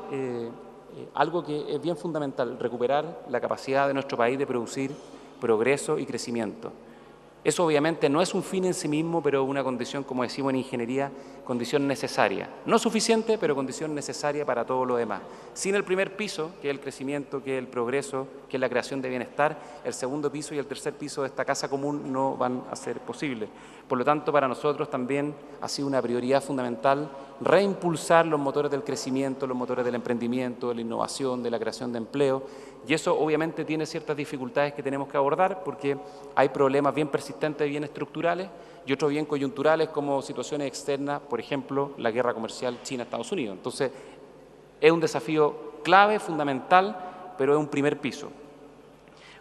algo que es bien fundamental, recuperar la capacidad de nuestro país de producir progreso y crecimiento. Eso obviamente no es un fin en sí mismo, pero una condición, como decimos en ingeniería, condición necesaria. No suficiente, pero condición necesaria para todo lo demás. Sin el primer piso, que es el crecimiento, que es el progreso, que es la creación de bienestar, el segundo piso y el tercer piso de esta casa común no van a ser posibles. Por lo tanto, para nosotros también ha sido una prioridad fundamental reimpulsar los motores del crecimiento, los motores del emprendimiento, de la innovación, de la creación de empleo. Y eso obviamente tiene ciertas dificultades que tenemos que abordar, porque hay problemas bien persistentes, bien estructurales, y otros bien coyunturales, como situaciones externas, por ejemplo, la guerra comercial China-Estados Unidos. Entonces, es un desafío clave, fundamental, pero es un primer piso.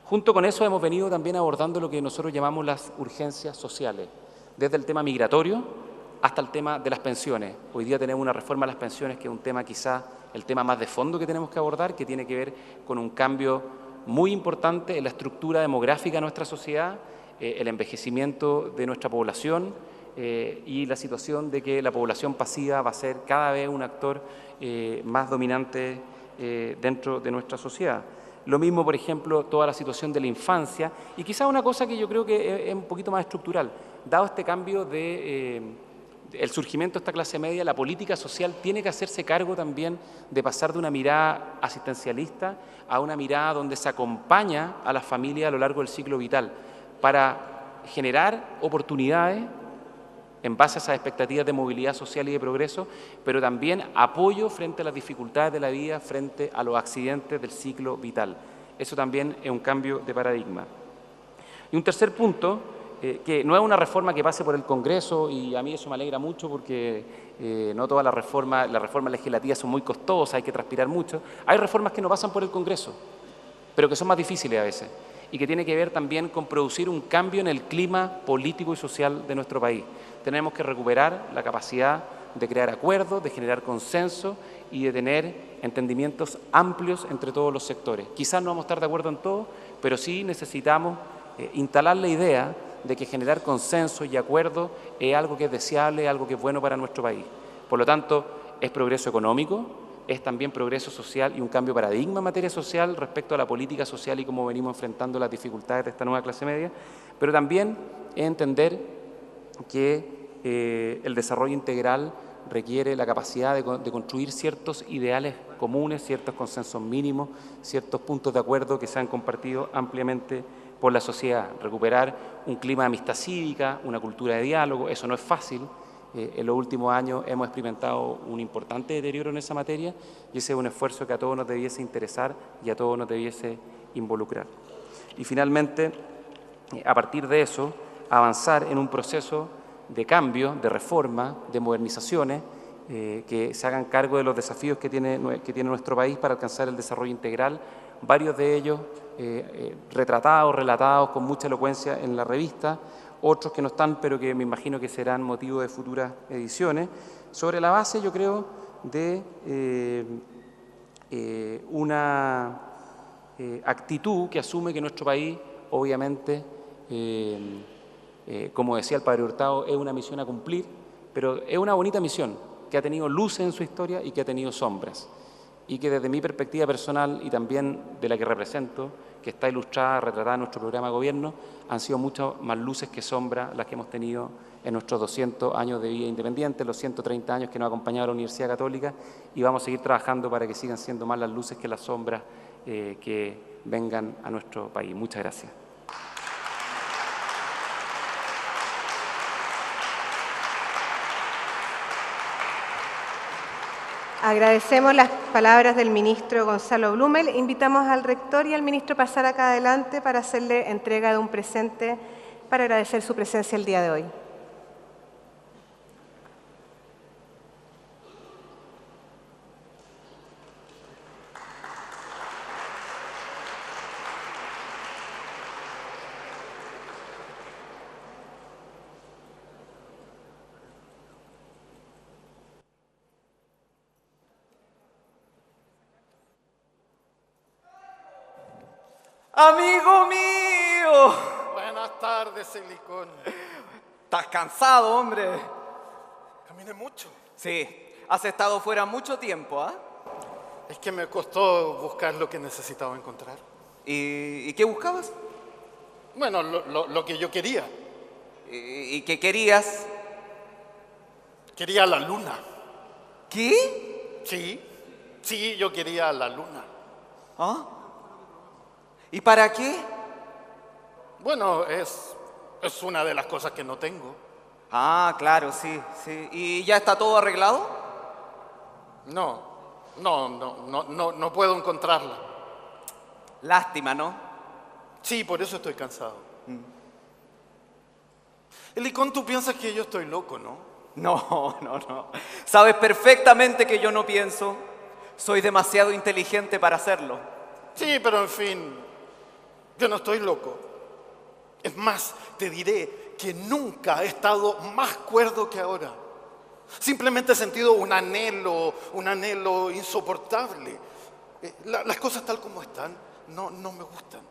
Junto con eso hemos venido también abordando lo que nosotros llamamos las urgencias sociales, desde el tema migratorio hasta el tema de las pensiones. Hoy día tenemos una reforma a las pensiones que es un tema quizá el tema más de fondo que tenemos que abordar, que tiene que ver con un cambio muy importante en la estructura demográfica de nuestra sociedad, el envejecimiento de nuestra población y la situación de que la población pasiva va a ser cada vez un actor más dominante dentro de nuestra sociedad. Lo mismo, por ejemplo, toda la situación de la infancia, y quizá una cosa que yo creo que es un poquito más estructural. Dado este cambio el surgimiento de esta clase media, la política social tiene que hacerse cargo también de pasar de una mirada asistencialista a una mirada donde se acompaña a las familias a lo largo del ciclo vital para generar oportunidades en base a esas expectativas de movilidad social y de progreso, pero también apoyo frente a las dificultades de la vida, frente a los accidentes del ciclo vital. Eso también es un cambio de paradigma. Y un tercer punto, que no es una reforma que pase por el Congreso, y a mí eso me alegra mucho porque no todas las reformas legislativas son muy costosas, hay que transpirar mucho. Hay reformas que no pasan por el Congreso. pero que son más difíciles a veces y que tiene que ver también con producir un cambio en el clima político y social de nuestro país. Tenemos que recuperar la capacidad de crear acuerdos, de generar consenso y de tener entendimientos amplios entre todos los sectores. Quizás no vamos a estar de acuerdo en todo, pero sí necesitamos instalar la idea de que generar consenso y acuerdo es algo que es deseable, algo que es bueno para nuestro país. Por lo tanto, es progreso económico, es también progreso social y un cambio de paradigma en materia social respecto a la política social y cómo venimos enfrentando las dificultades de esta nueva clase media, pero también es entender que el desarrollo integral requiere la capacidad de construir ciertos ideales comunes, ciertos consensos mínimos, ciertos puntos de acuerdo que se han compartido ampliamente por la sociedad. Recuperar un clima de amistad cívica, una cultura de diálogo, eso no es fácil. En los últimos años hemos experimentado un importante deterioro en esa materia y ese es un esfuerzo que a todos nos debiese interesar y a todos nos debiese involucrar. Y finalmente, a partir de eso, avanzar en un proceso de cambio, de reforma, de modernizaciones que se hagan cargo de los desafíos que tiene nuestro país para alcanzar el desarrollo integral, varios de ellos retratados, relatados con mucha elocuencia en la revista, otros que no están, pero que me imagino que serán motivo de futuras ediciones, sobre la base, yo creo, de una actitud que asume que nuestro país, obviamente, como decía el padre Hurtado, es una misión a cumplir, pero es una bonita misión que ha tenido luces en su historia y que ha tenido sombras, y que desde mi perspectiva personal y también de la que represento, que está ilustrada, retratada en nuestro programa de gobierno, han sido muchas más luces que sombras las que hemos tenido en nuestros 200 años de vida independiente, los 130 años que nos ha acompañado a la Universidad Católica, y vamos a seguir trabajando para que sigan siendo más las luces que las sombras que vengan a nuestro país. Muchas gracias. Agradecemos las palabras del ministro Gonzalo Blumel. Invitamos al rector y al ministro a pasar acá adelante para hacerle entrega de un presente para agradecer su presencia el día de hoy. ¡Amigo mío! Buenas tardes, Silicón. ¿Estás cansado, hombre? Caminé mucho. Sí, has estado fuera mucho tiempo, ¿ah? Es que me costó buscar lo que necesitaba encontrar. ¿Y qué buscabas? Bueno, lo que yo quería. ¿Y qué querías? Quería la luna. ¿Qué? Sí, yo quería la luna. ¿Ah? ¿Y para qué? Bueno, es una de las cosas que no tengo. Ah, claro, sí. ¿Y ya está todo arreglado? No puedo encontrarla. Lástima, ¿no? Sí, por eso estoy cansado. Helicón, tú piensas que yo estoy loco, ¿no? No. Sabes perfectamente que yo no pienso. Soy demasiado inteligente para hacerlo. Sí, pero en fin, yo no estoy loco. Es más, te diré que nunca he estado más cuerdo que ahora. Simplemente he sentido un anhelo insoportable. Las cosas tal como están no me gustan.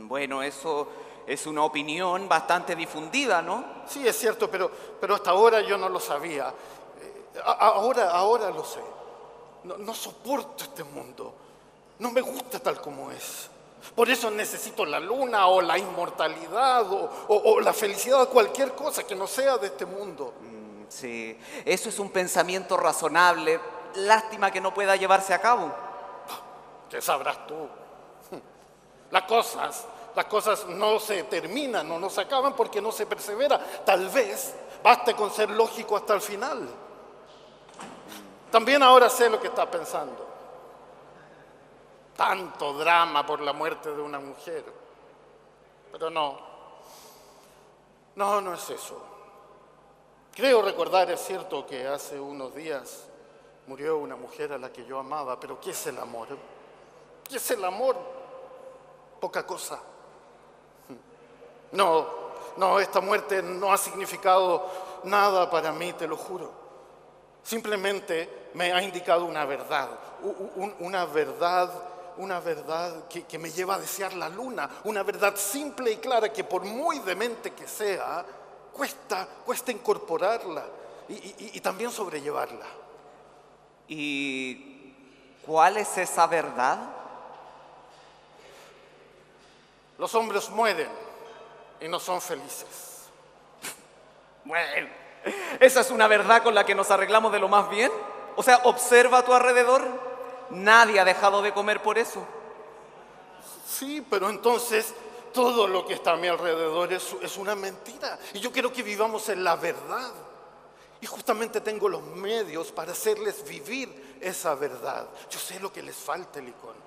Bueno, eso es una opinión bastante difundida, ¿no? Sí, es cierto, pero hasta ahora yo no lo sabía. Ahora lo sé. No soporto este mundo. No me gusta tal como es. Por eso necesito la luna o la inmortalidad o la felicidad, cualquier cosa que no sea de este mundo. Sí, eso es un pensamiento razonable. Lástima que no pueda llevarse a cabo. ¿Qué sabrás tú? Las cosas no se terminan o no se acaban porque no se persevera. Tal vez baste con ser lógico hasta el final. También ahora sé lo que está pensando. Tanto drama por la muerte de una mujer. Pero no es eso. Creo recordar, es cierto, que hace unos días murió una mujer a la que yo amaba, pero ¿qué es el amor? ¿Qué es el amor? Poca cosa. No, esta muerte no ha significado nada para mí, te lo juro. Simplemente me ha indicado una verdad, una verdad que me lleva a desear la luna, una verdad simple y clara que por muy demente que sea, cuesta incorporarla y también sobrellevarla. ¿Y cuál es esa verdad? Los hombres mueren y no son felices. Bueno, ¿esa es una verdad con la que nos arreglamos de lo más bien? O sea, observa a tu alrededor. Nadie ha dejado de comer por eso. Sí, pero entonces todo lo que está a mi alrededor es una mentira. Y yo quiero que vivamos en la verdad. Y justamente tengo los medios para hacerles vivir esa verdad. Yo sé lo que les falta, Helicón.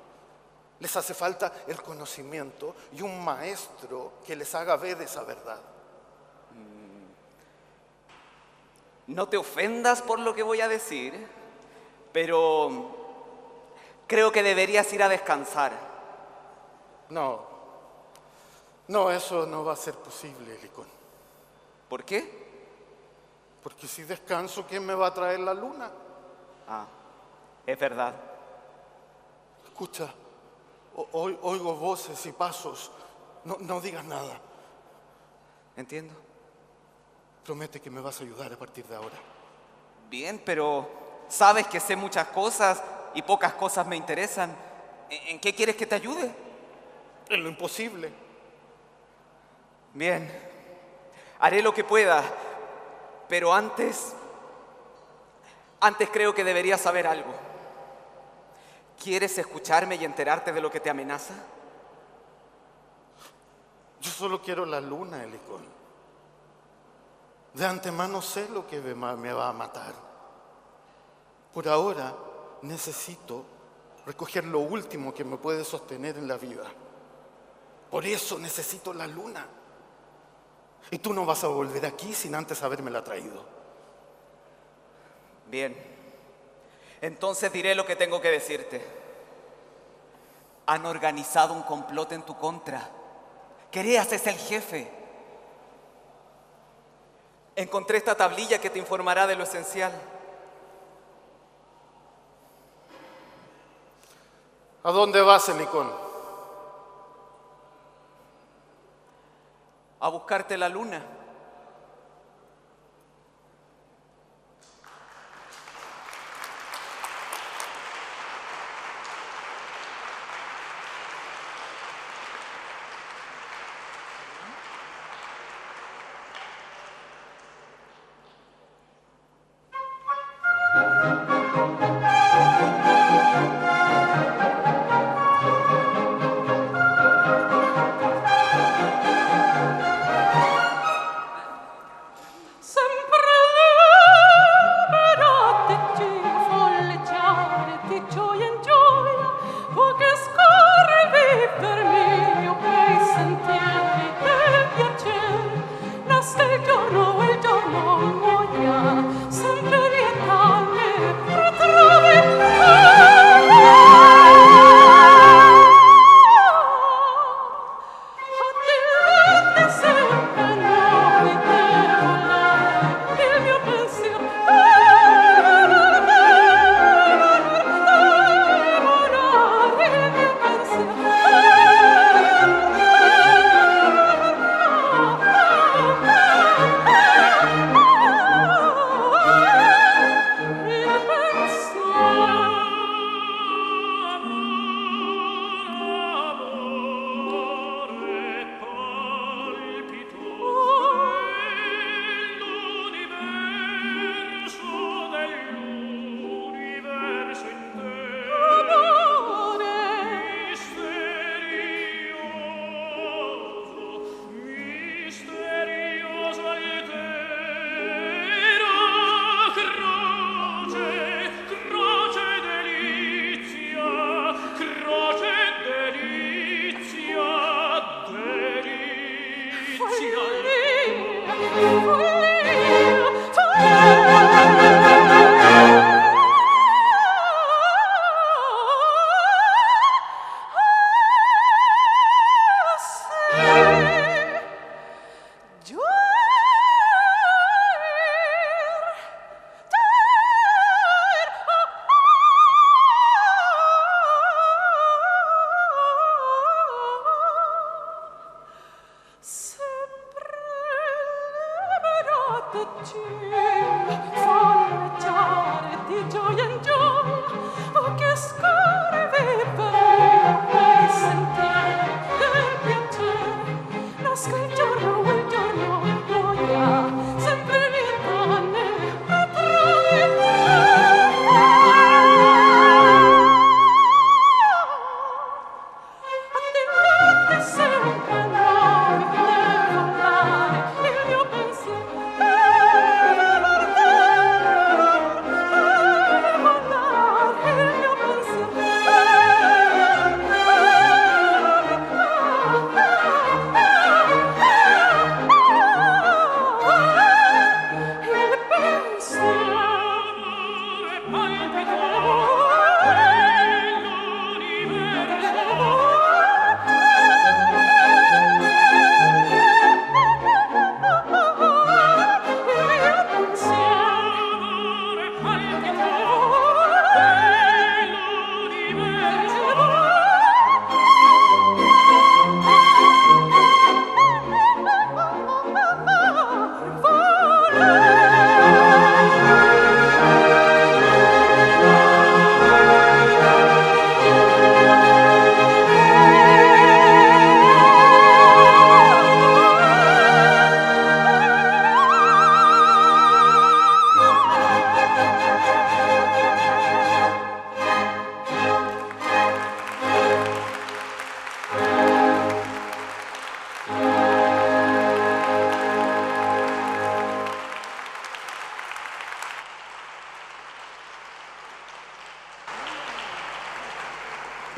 Les hace falta el conocimiento y un maestro que les haga ver esa verdad. No te ofendas por lo que voy a decir, pero creo que deberías ir a descansar. No, eso no va a ser posible, Helicón. ¿Por qué? Porque si descanso, ¿quién me va a traer la luna? Es verdad. Escucha, oigo voces y pasos. No digas nada. Entiendo. Promete que me vas a ayudar a partir de ahora. Bien, pero sabes que sé muchas cosas y pocas cosas me interesan. ¿En qué quieres que te ayude? En lo imposible. Bien, haré lo que pueda, pero antes creo que deberías saber algo. ¿Quieres escucharme y enterarte de lo que te amenaza? Yo solo quiero la luna, Helicón. De antemano sé lo que me va a matar. Por ahora necesito recoger lo último que me puede sostener en la vida. Por eso necesito la luna. Y tú no vas a volver aquí sin antes habérmela traído. Bien, entonces diré lo que tengo que decirte. Han organizado un complot en tu contra. Quereas es el jefe. Encontré esta tablilla que te informará de lo esencial. ¿A dónde vas, Helicón? A buscarte la luna.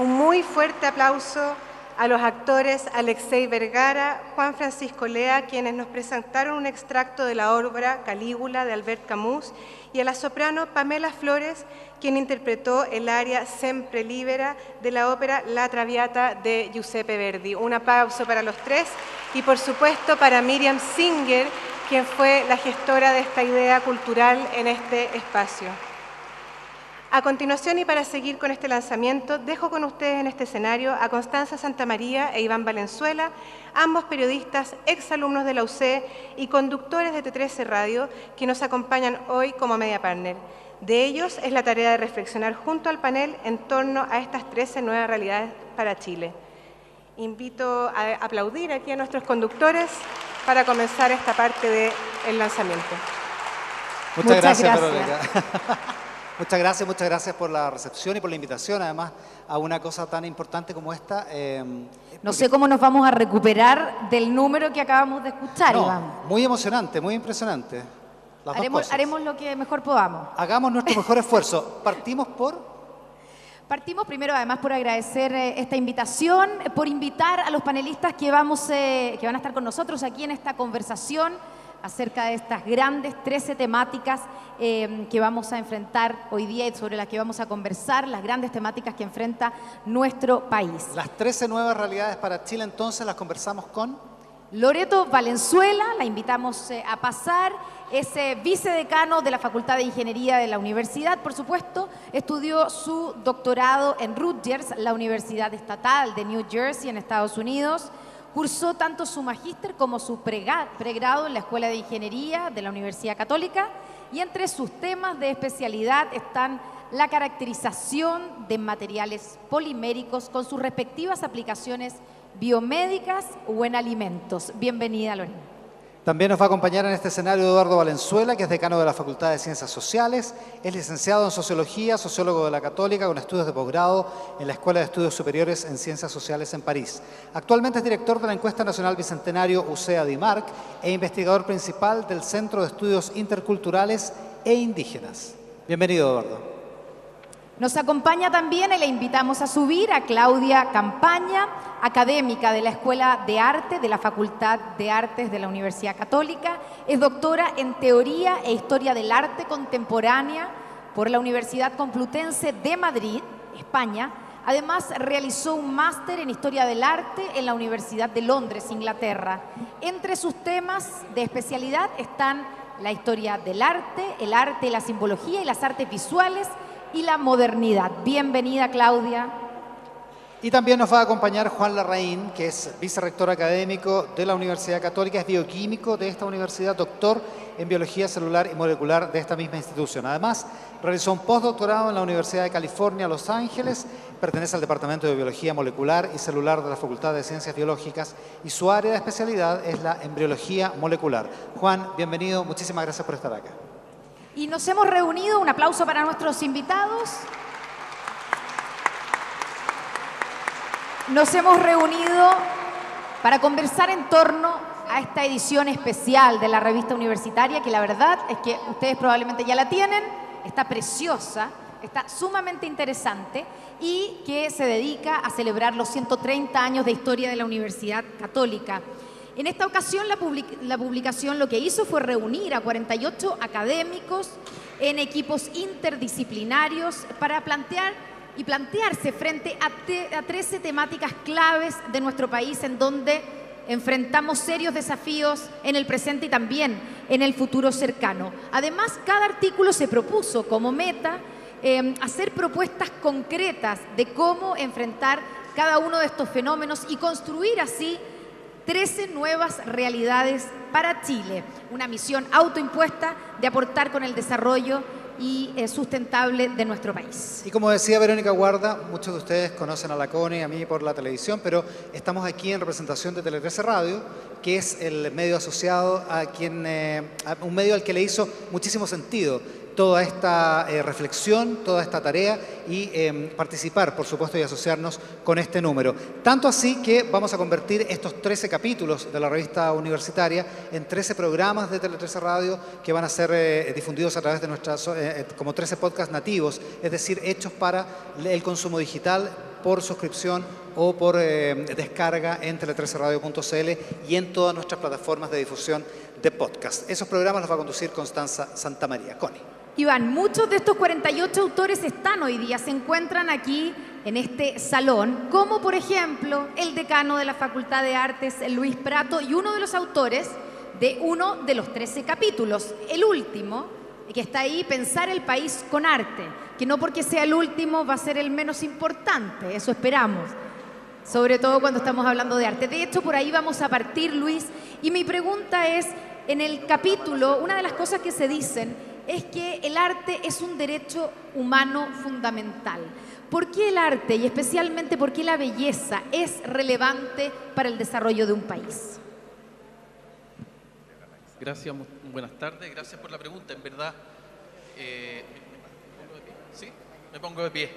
Un muy fuerte aplauso a los actores Alexei Vergara, Juan Francisco Lea, quienes nos presentaron un extracto de la obra Calígula de Albert Camus, y a la soprano Pamela Flores, quien interpretó el aria Sempre Libera de la ópera La Traviata de Giuseppe Verdi. Un aplauso para los tres y, por supuesto, para Miriam Singer, quien fue la gestora de esta idea cultural en este espacio. A continuación, y para seguir con este lanzamiento, dejo con ustedes en este escenario a Constanza Santamaría e Iván Valenzuela, ambos periodistas, exalumnos de la UC y conductores de T13 Radio, que nos acompañan hoy como media partner. De ellos es la tarea de reflexionar junto al panel en torno a estas 13 nuevas realidades para Chile. Invito a aplaudir aquí a nuestros conductores para comenzar esta parte del lanzamiento. Muchas gracias. Verónica. Muchas gracias por la recepción y por la invitación, además, a una cosa tan importante como esta. No sé cómo nos vamos a recuperar del número que acabamos de escuchar, Iván. Muy emocionante, muy impresionante. Haremos lo que mejor podamos. Hagamos nuestro mejor esfuerzo. Partimos primero, además, por agradecer esta invitación, por invitar a los panelistas que van a estar con nosotros aquí en esta conversación acerca de estas grandes 13 temáticas que vamos a enfrentar hoy día y sobre las que vamos a conversar, las grandes temáticas que enfrenta nuestro país. Las 13 nuevas realidades para Chile, entonces, las conversamos con Loreto Valenzuela, la invitamos a pasar, es vicedecano de la Facultad de Ingeniería de la universidad, por supuesto, estudió su doctorado en Rutgers, la Universidad Estatal de New Jersey en Estados Unidos. Cursó tanto su magíster como su pregrado en la Escuela de Ingeniería de la Universidad Católica, y entre sus temas de especialidad están la caracterización de materiales poliméricos con sus respectivas aplicaciones biomédicas o en alimentos. Bienvenida, Lorena. También nos va a acompañar en este escenario Eduardo Valenzuela, que es decano de la Facultad de Ciencias Sociales, es licenciado en Sociología, sociólogo de la Católica, con estudios de posgrado en la Escuela de Estudios Superiores en Ciencias Sociales en París. Actualmente es director de la Encuesta Nacional Bicentenario UCEA-DIMARC e investigador principal del Centro de Estudios Interculturales e Indígenas. Bienvenido, Eduardo. Nos acompaña también y le invitamos a subir a Claudia Campaña, académica de la Escuela de Arte de la Facultad de Artes de la Universidad Católica. Es doctora en Teoría e Historia del Arte Contemporánea por la Universidad Complutense de Madrid, España. Además, realizó un máster en Historia del Arte en la Universidad de Londres, Inglaterra. Entre sus temas de especialidad están la historia del arte, el arte y la simbología y las artes visuales y la modernidad. Bienvenida, Claudia. Y también nos va a acompañar Juan Larraín, que es vicerrector académico de la Universidad Católica, es bioquímico de esta universidad, doctor en biología celular y molecular de esta misma institución. Además, realizó un postdoctorado en la Universidad de California, Los Ángeles, pertenece al Departamento de Biología Molecular y Celular de la Facultad de Ciencias Biológicas y su área de especialidad es la embriología molecular. Juan, bienvenido, muchísimas gracias por estar acá. Y nos hemos reunido, un aplauso para nuestros invitados. Nos hemos reunido para conversar en torno a esta edición especial de la revista universitaria, que la verdad es que ustedes probablemente ya la tienen, está preciosa, está sumamente interesante y que se dedica a celebrar los 130 años de historia de la Universidad Católica. En esta ocasión la publicación lo que hizo fue reunir a 48 académicos en equipos interdisciplinarios para plantearse frente a 13 temáticas claves de nuestro país en donde enfrentamos serios desafíos en el presente y también en el futuro cercano. Además, cada artículo se propuso como meta hacer propuestas concretas de cómo enfrentar cada uno de estos fenómenos y construir así 13 nuevas realidades para Chile. Una misión autoimpuesta de aportar con el desarrollo y sustentable de nuestro país. Y como decía Verónica Guarda, muchos de ustedes conocen a la Connie, a mí por la televisión, pero estamos aquí en representación de Tele 13 Radio, que es el medio asociado a un medio al que le hizo muchísimo sentido toda esta reflexión, toda esta tarea y participar, por supuesto, y asociarnos con este número. Tanto así que vamos a convertir estos 13 capítulos de la revista universitaria en 13 programas de Tele 13 Radio que van a ser difundidos a través de nuestras, como 13 podcasts nativos, es decir, hechos para el consumo digital por suscripción o por descarga en tele13radio.cl y en todas nuestras plataformas de difusión de podcast. Esos programas los va a conducir Constanza Santamaría. Connie. Iván, muchos de estos 48 autores están hoy día, se encuentran aquí en este salón, como por ejemplo el decano de la Facultad de Artes, Luis Prato, y uno de los autores de uno de los 13 capítulos, el último, que está ahí, Pensar el país con arte, que no porque sea el último va a ser el menos importante, eso esperamos, sobre todo cuando estamos hablando de arte. De hecho, por ahí vamos a partir, Luis, y mi pregunta es, en el capítulo, una de las cosas que se dicen es que el arte es un derecho humano fundamental. ¿Por qué el arte y especialmente por qué la belleza es relevante para el desarrollo de un país? Gracias, buenas tardes, gracias por la pregunta. En verdad, ¿sí? Me pongo de pie.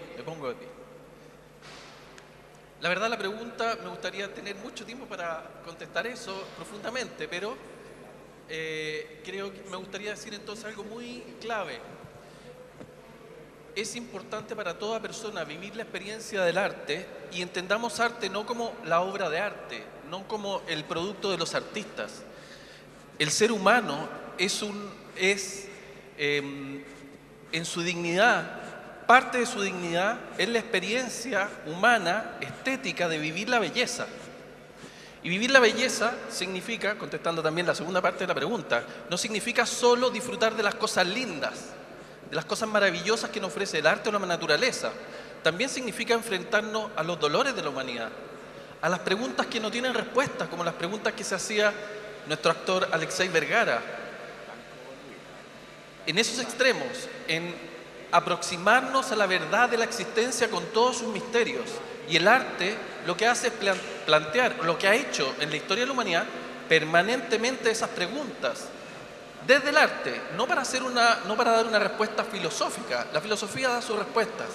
La verdad, la pregunta, me gustaría tener mucho tiempo para contestar eso profundamente, pero creo que me gustaría decir entonces algo muy clave. Es importante para toda persona vivir la experiencia del arte y entendamos arte no como la obra de arte, no como el producto de los artistas. El ser humano en su dignidad, parte de su dignidad es la experiencia humana, estética de vivir la belleza. Y vivir la belleza significa, contestando también la segunda parte de la pregunta, no significa solo disfrutar de las cosas lindas, de las cosas maravillosas que nos ofrece el arte o la naturaleza. También significa enfrentarnos a los dolores de la humanidad, a las preguntas que no tienen respuesta, como las preguntas que se hacía nuestro actor Alexei Vergara. En esos extremos, en aproximarnos a la verdad de la existencia con todos sus misterios. Y el arte lo que hace es plantear, lo que ha hecho en la historia de la humanidad, permanentemente esas preguntas. Desde el arte, no para dar una respuesta filosófica. La filosofía da sus respuestas.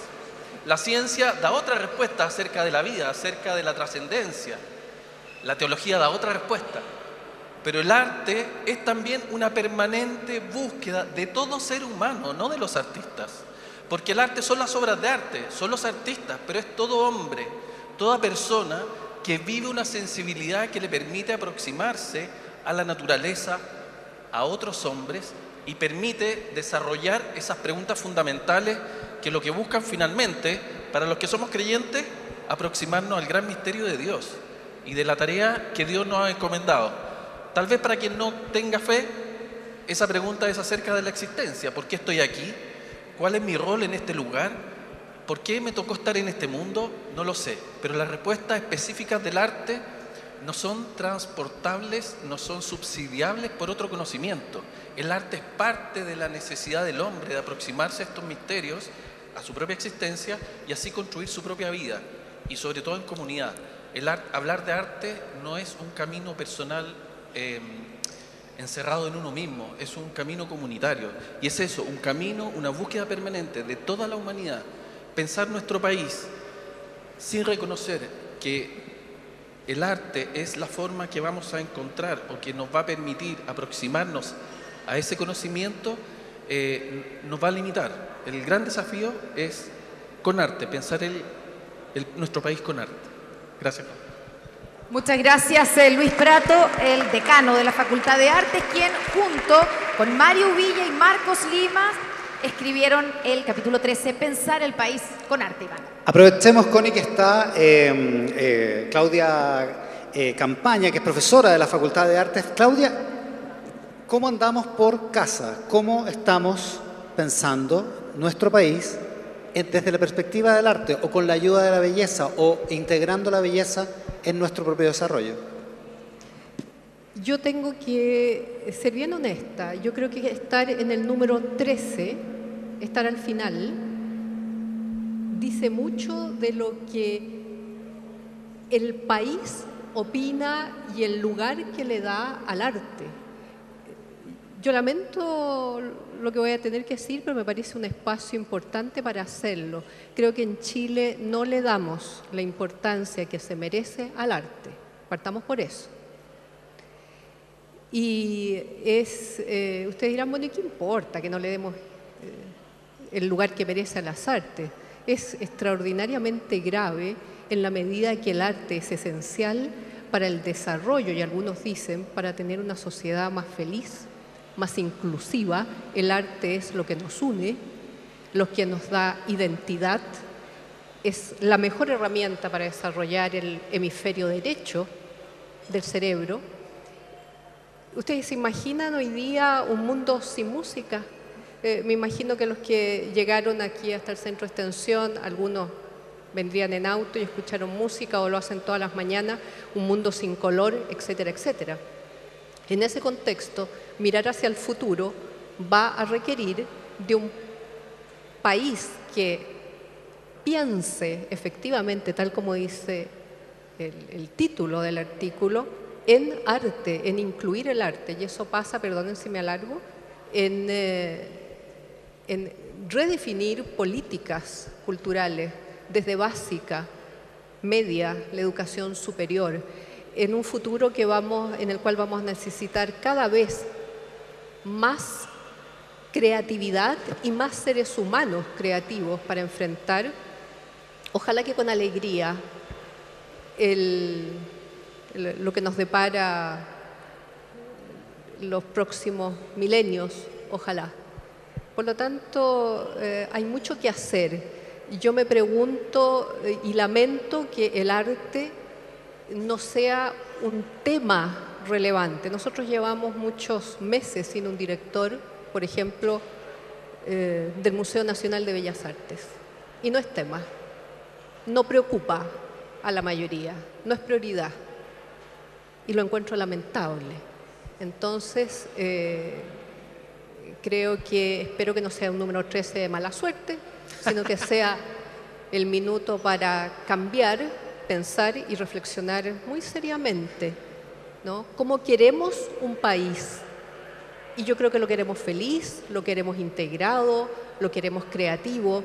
La ciencia da otra respuesta acerca de la vida, acerca de la trascendencia. La teología da otra respuesta. Pero el arte es también una permanente búsqueda de todo ser humano, no de los artistas. Porque el arte son las obras de arte, son los artistas, pero es todo hombre, toda persona que vive una sensibilidad que le permite aproximarse a la naturaleza, a otros hombres y permite desarrollar esas preguntas fundamentales que lo que buscan finalmente, para los que somos creyentes, aproximarnos al gran misterio de Dios y de la tarea que Dios nos ha encomendado. Tal vez para quien no tenga fe, esa pregunta es acerca de la existencia. ¿Por qué estoy aquí? ¿Cuál es mi rol en este lugar? ¿Por qué me tocó estar en este mundo? No lo sé. Pero las respuestas específicas del arte no son transportables, no son subsidiables por otro conocimiento. El arte es parte de la necesidad del hombre de aproximarse a estos misterios, a su propia existencia y así construir su propia vida, y sobre todo en comunidad. Hablar de arte no es un camino personal encerrado en uno mismo, es un camino comunitario. Y es eso, un camino, una búsqueda permanente de toda la humanidad. Pensar nuestro país sin reconocer que el arte es la forma que vamos a encontrar o que nos va a permitir aproximarnos a ese conocimiento, nos va a limitar. El gran desafío es con arte, pensar nuestro país con arte. Gracias. Muchas gracias, Luis Prato, el decano de la Facultad de Artes, quien junto con Mario Villa y Marcos Lima escribieron el capítulo 13, Pensar el país con arte. Iván. Aprovechemos, Connie, que está Claudia Campaña, que es profesora de la Facultad de Artes. Claudia, ¿cómo andamos por casa? ¿Cómo estamos pensando nuestro país desde la perspectiva del arte o con la ayuda de la belleza o integrando la belleza en nuestro propio desarrollo? Yo tengo que ser bien honesta. Yo creo que estar en el número 13, estar al final, dice mucho de lo que el país opina y el lugar que le da al arte. Yo lamento lo que voy a tener que decir, pero me parece un espacio importante para hacerlo. Creo que en Chile no le damos la importancia que se merece al arte. Partamos por eso. Y ustedes dirán, bueno, ¿y qué importa que no le demos el lugar que merece a las artes? Es extraordinariamente grave en la medida que el arte es esencial para el desarrollo, y algunos dicen, para tener una sociedad más feliz, más inclusiva. El arte es lo que nos une, lo que nos da identidad, es la mejor herramienta para desarrollar el hemisferio derecho del cerebro. ¿Ustedes se imaginan hoy día un mundo sin música? Me imagino que los que llegaron aquí hasta el centro de extensión, algunos vendrían en auto y escucharon música o lo hacen todas las mañanas, un mundo sin color, etcétera, etcétera. En ese contexto, mirar hacia el futuro va a requerir de un país que piense efectivamente, tal como dice el título del artículo, en arte, en incluir el arte. Y eso pasa, perdonen si me alargo, en redefinir políticas culturales desde básica, media, la educación superior, en un futuro en el cual vamos a necesitar cada vez más creatividad y más seres humanos creativos para enfrentar, ojalá que con alegría, lo que nos depara los próximos milenios, ojalá. Por lo tanto, hay mucho que hacer. Yo me pregunto y lamento que el arte no sea un tema relevante. Nosotros llevamos muchos meses sin un director, por ejemplo, del Museo Nacional de Bellas Artes. Y no es tema, no preocupa a la mayoría, no es prioridad. Y lo encuentro lamentable. Entonces, espero que no sea un número 13 de mala suerte, sino que sea el minuto para cambiar, pensar y reflexionar muy seriamente, ¿no? ¿Cómo queremos un país? Y yo creo que lo queremos feliz, lo queremos integrado, lo queremos creativo,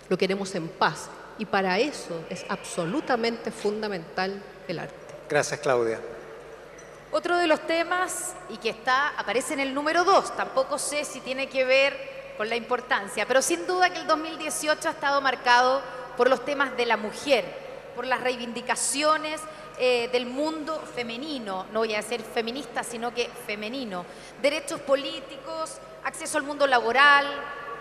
lo queremos en paz. Y para eso es absolutamente fundamental el arte. Gracias, Claudia. Otro de los temas, y que aparece en el número 2, tampoco sé si tiene que ver con la importancia, pero sin duda que el 2018 ha estado marcado por los temas de la mujer, por las reivindicaciones del mundo femenino, no voy a decir feminista, sino que femenino, derechos políticos, acceso al mundo laboral,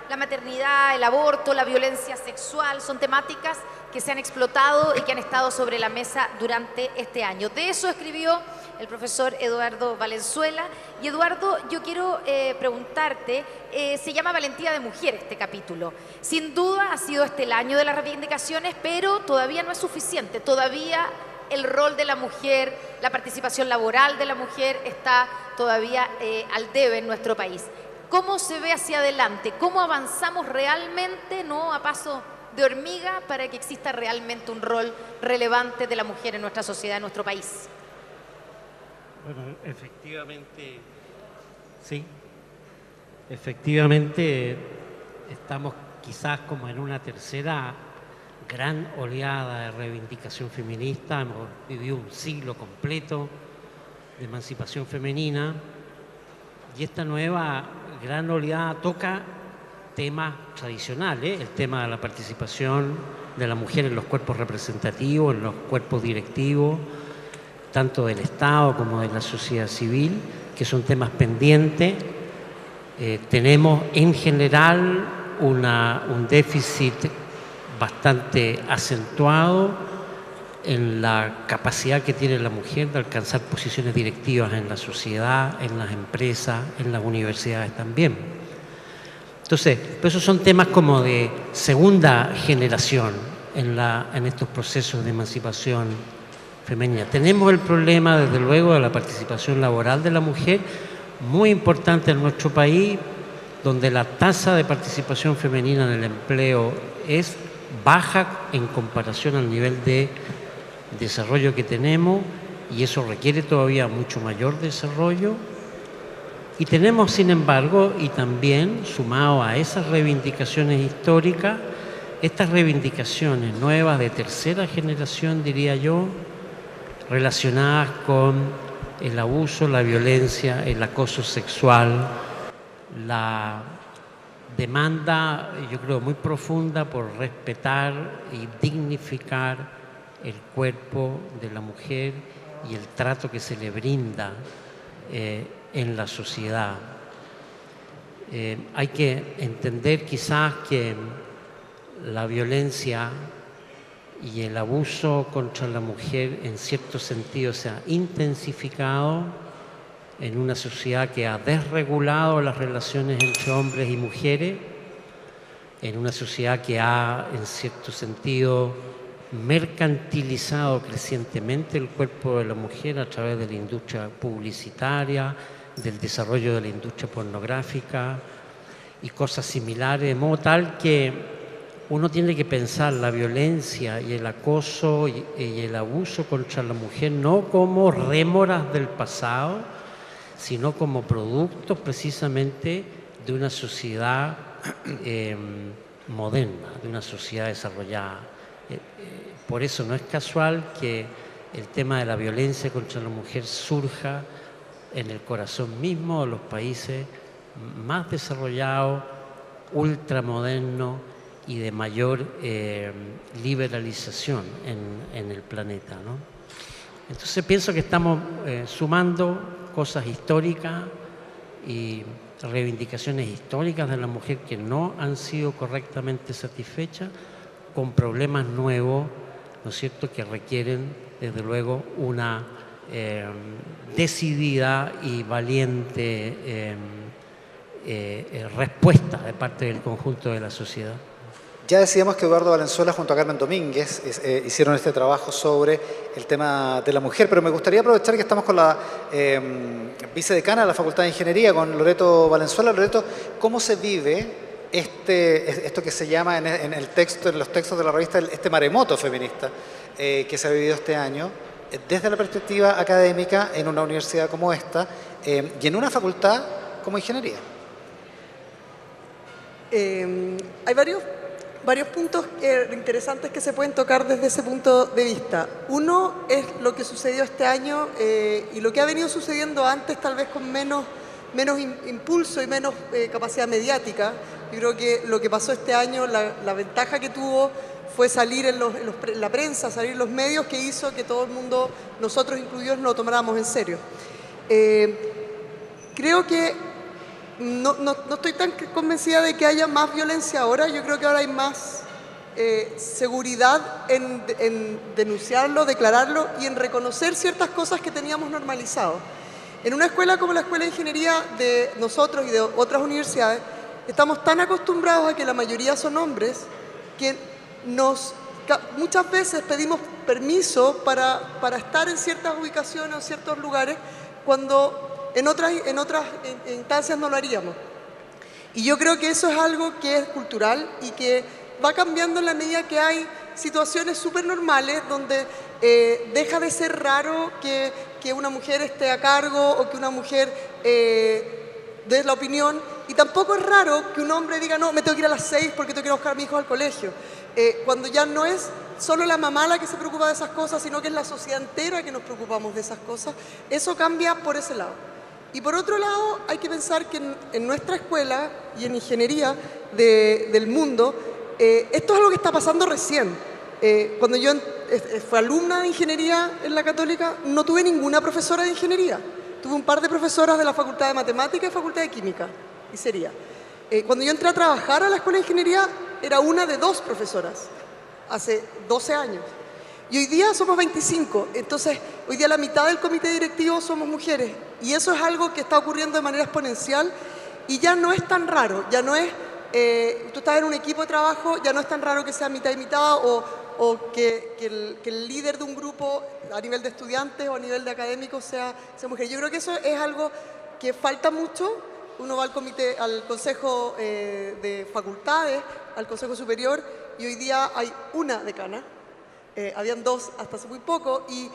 la maternidad, el aborto, la violencia sexual, son temáticas que se han explotado y que han estado sobre la mesa durante este año. De eso escribió el profesor Eduardo Valenzuela. Y Eduardo, yo quiero preguntarte, se llama Valentía de Mujer este capítulo. Sin duda ha sido este el año de las reivindicaciones, pero todavía no es suficiente. Todavía el rol de la mujer, la participación laboral de la mujer está todavía al debe en nuestro país. ¿Cómo se ve hacia adelante? ¿Cómo avanzamos realmente, no a paso de hormiga, para que exista realmente un rol relevante de la mujer en nuestra sociedad, en nuestro país? Bueno, efectivamente, sí. Efectivamente, estamos quizás como en una tercera gran oleada de reivindicación feminista. Hemos vivido un siglo completo de emancipación femenina y esta nueva gran oleada toca temas tradicionales, el tema de la participación de la mujer en los cuerpos representativos, en los cuerpos directivos, tanto del Estado como de la sociedad civil, que son temas pendientes. Tenemos en general un déficit bastante acentuado en la capacidad que tiene la mujer de alcanzar posiciones directivas en la sociedad, en las empresas, en las universidades también. Entonces, esos son temas como de segunda generación en estos procesos de emancipación femenina. Tenemos el problema, desde luego, de la participación laboral de la mujer, muy importante en nuestro país, donde la tasa de participación femenina en el empleo es baja en comparación al nivel de desarrollo que tenemos, y eso requiere todavía mucho mayor desarrollo. Y tenemos, sin embargo, y también sumado a esas reivindicaciones históricas, estas reivindicaciones nuevas de tercera generación, diría yo, relacionadas con el abuso, la violencia, el acoso sexual, la demanda, yo creo, muy profunda por respetar y dignificar el cuerpo de la mujer y el trato que se le brinda en la sociedad. Hay que entender quizás que la violencia y el abuso contra la mujer en cierto sentido se ha intensificado en una sociedad que ha desregulado las relaciones entre hombres y mujeres, en una sociedad que ha en cierto sentido mercantilizado crecientemente el cuerpo de la mujer a través de la industria publicitaria, del desarrollo de la industria pornográfica y cosas similares, de modo tal que uno tiene que pensar la violencia y el acoso y el abuso contra la mujer no como rémoras del pasado, sino como productos precisamente de una sociedad moderna, de una sociedad desarrollada. Por eso no es casual que el tema de la violencia contra la mujer surja en el corazón mismo de los países más desarrollados, ultramodernos y de mayor liberalización en el planeta, ¿no? Entonces pienso que estamos sumando cosas históricas y reivindicaciones históricas de la mujer que no han sido correctamente satisfechas, con problemas nuevos, ¿no es cierto?, que requieren desde luego una decidida y valiente respuesta de parte del conjunto de la sociedad. Ya decíamos que Eduardo Valenzuela junto a Carmen Domínguez hicieron este trabajo sobre el tema de la mujer, pero me gustaría aprovechar que estamos con la vicedecana de la Facultad de Ingeniería, con Loreto Valenzuela. Loreto, ¿cómo se vive esto que se llama en los textos de la revista, este maremoto feminista que se ha vivido este año, desde la perspectiva académica en una universidad como esta y en una facultad como Ingeniería? Hay varios puntos interesantes que se pueden tocar desde ese punto de vista. Uno es lo que sucedió este año y lo que ha venido sucediendo antes, tal vez con menos impulso y menos capacidad mediática. Yo creo que lo que pasó este año, la ventaja que tuvo fue salir en la prensa, salir en los medios, que hizo que todo el mundo, nosotros incluidos, lo tomáramos en serio. Creo que no estoy tan convencida de que haya más violencia ahora. Yo creo que ahora hay más seguridad en denunciarlo, declararlo y en reconocer ciertas cosas que teníamos normalizado. En una escuela como la Escuela de Ingeniería de nosotros y de otras universidades, estamos tan acostumbrados a que la mayoría son hombres que muchas veces pedimos permiso para estar en ciertas ubicaciones o ciertos lugares cuando en otras instancias no lo haríamos. Y yo creo que eso es algo que es cultural y que va cambiando en la medida que hay situaciones súper normales donde deja de ser raro que una mujer esté a cargo o que una mujer dé la opinión, y tampoco es raro que un hombre diga no, me tengo que ir a las 6 porque tengo que ir a buscar a mi hijo al colegio, cuando ya no es solo la mamá la que se preocupa de esas cosas, sino que es la sociedad entera que nos preocupamos de esas cosas. Eso cambia por ese lado. Y por otro lado, hay que pensar que en nuestra escuela y en ingeniería del mundo, esto es algo que está pasando recién. Cuando yo fui alumna de ingeniería en la Católica, no tuve ninguna profesora de ingeniería. Tuve un par de profesoras de la Facultad de Matemática y Facultad de Química, y sería. Cuando yo entré a trabajar a la Escuela de Ingeniería, era una de 2 profesoras, hace 12 años. Y hoy día somos 25, entonces hoy día la mitad del comité directivo somos mujeres. Y eso es algo que está ocurriendo de manera exponencial y ya no es tan raro, ya no es, tú estás en un equipo de trabajo, ya no es tan raro que sea mitad y mitad o que el líder de un grupo a nivel de estudiantes o a nivel de académicos sea mujer. Yo creo que eso es algo que falta mucho. Uno va al consejo de facultades, al consejo superior, y hoy día hay una decana. Habían 2 hasta hace muy poco, y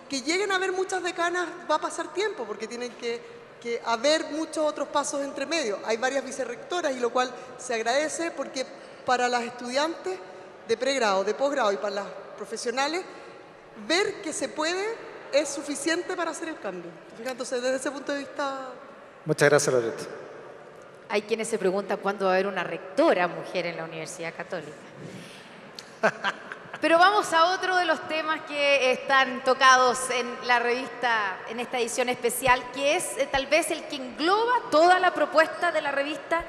que lleguen a haber muchas decanas va a pasar tiempo, porque tienen que haber muchos otros pasos entre medio. Hay varias vicerrectoras, y lo cual se agradece, porque para las estudiantes de pregrado, de posgrado y para las profesionales, ver que se puede es suficiente para hacer el cambio. Entonces, desde ese punto de vista... Muchas gracias, Loreto. Hay quienes se preguntan cuándo va a haber una rectora mujer en la Universidad Católica. Pero vamos a otro de los temas que están tocados en la revista, en esta edición especial, que es tal vez el que engloba toda la propuesta de la revista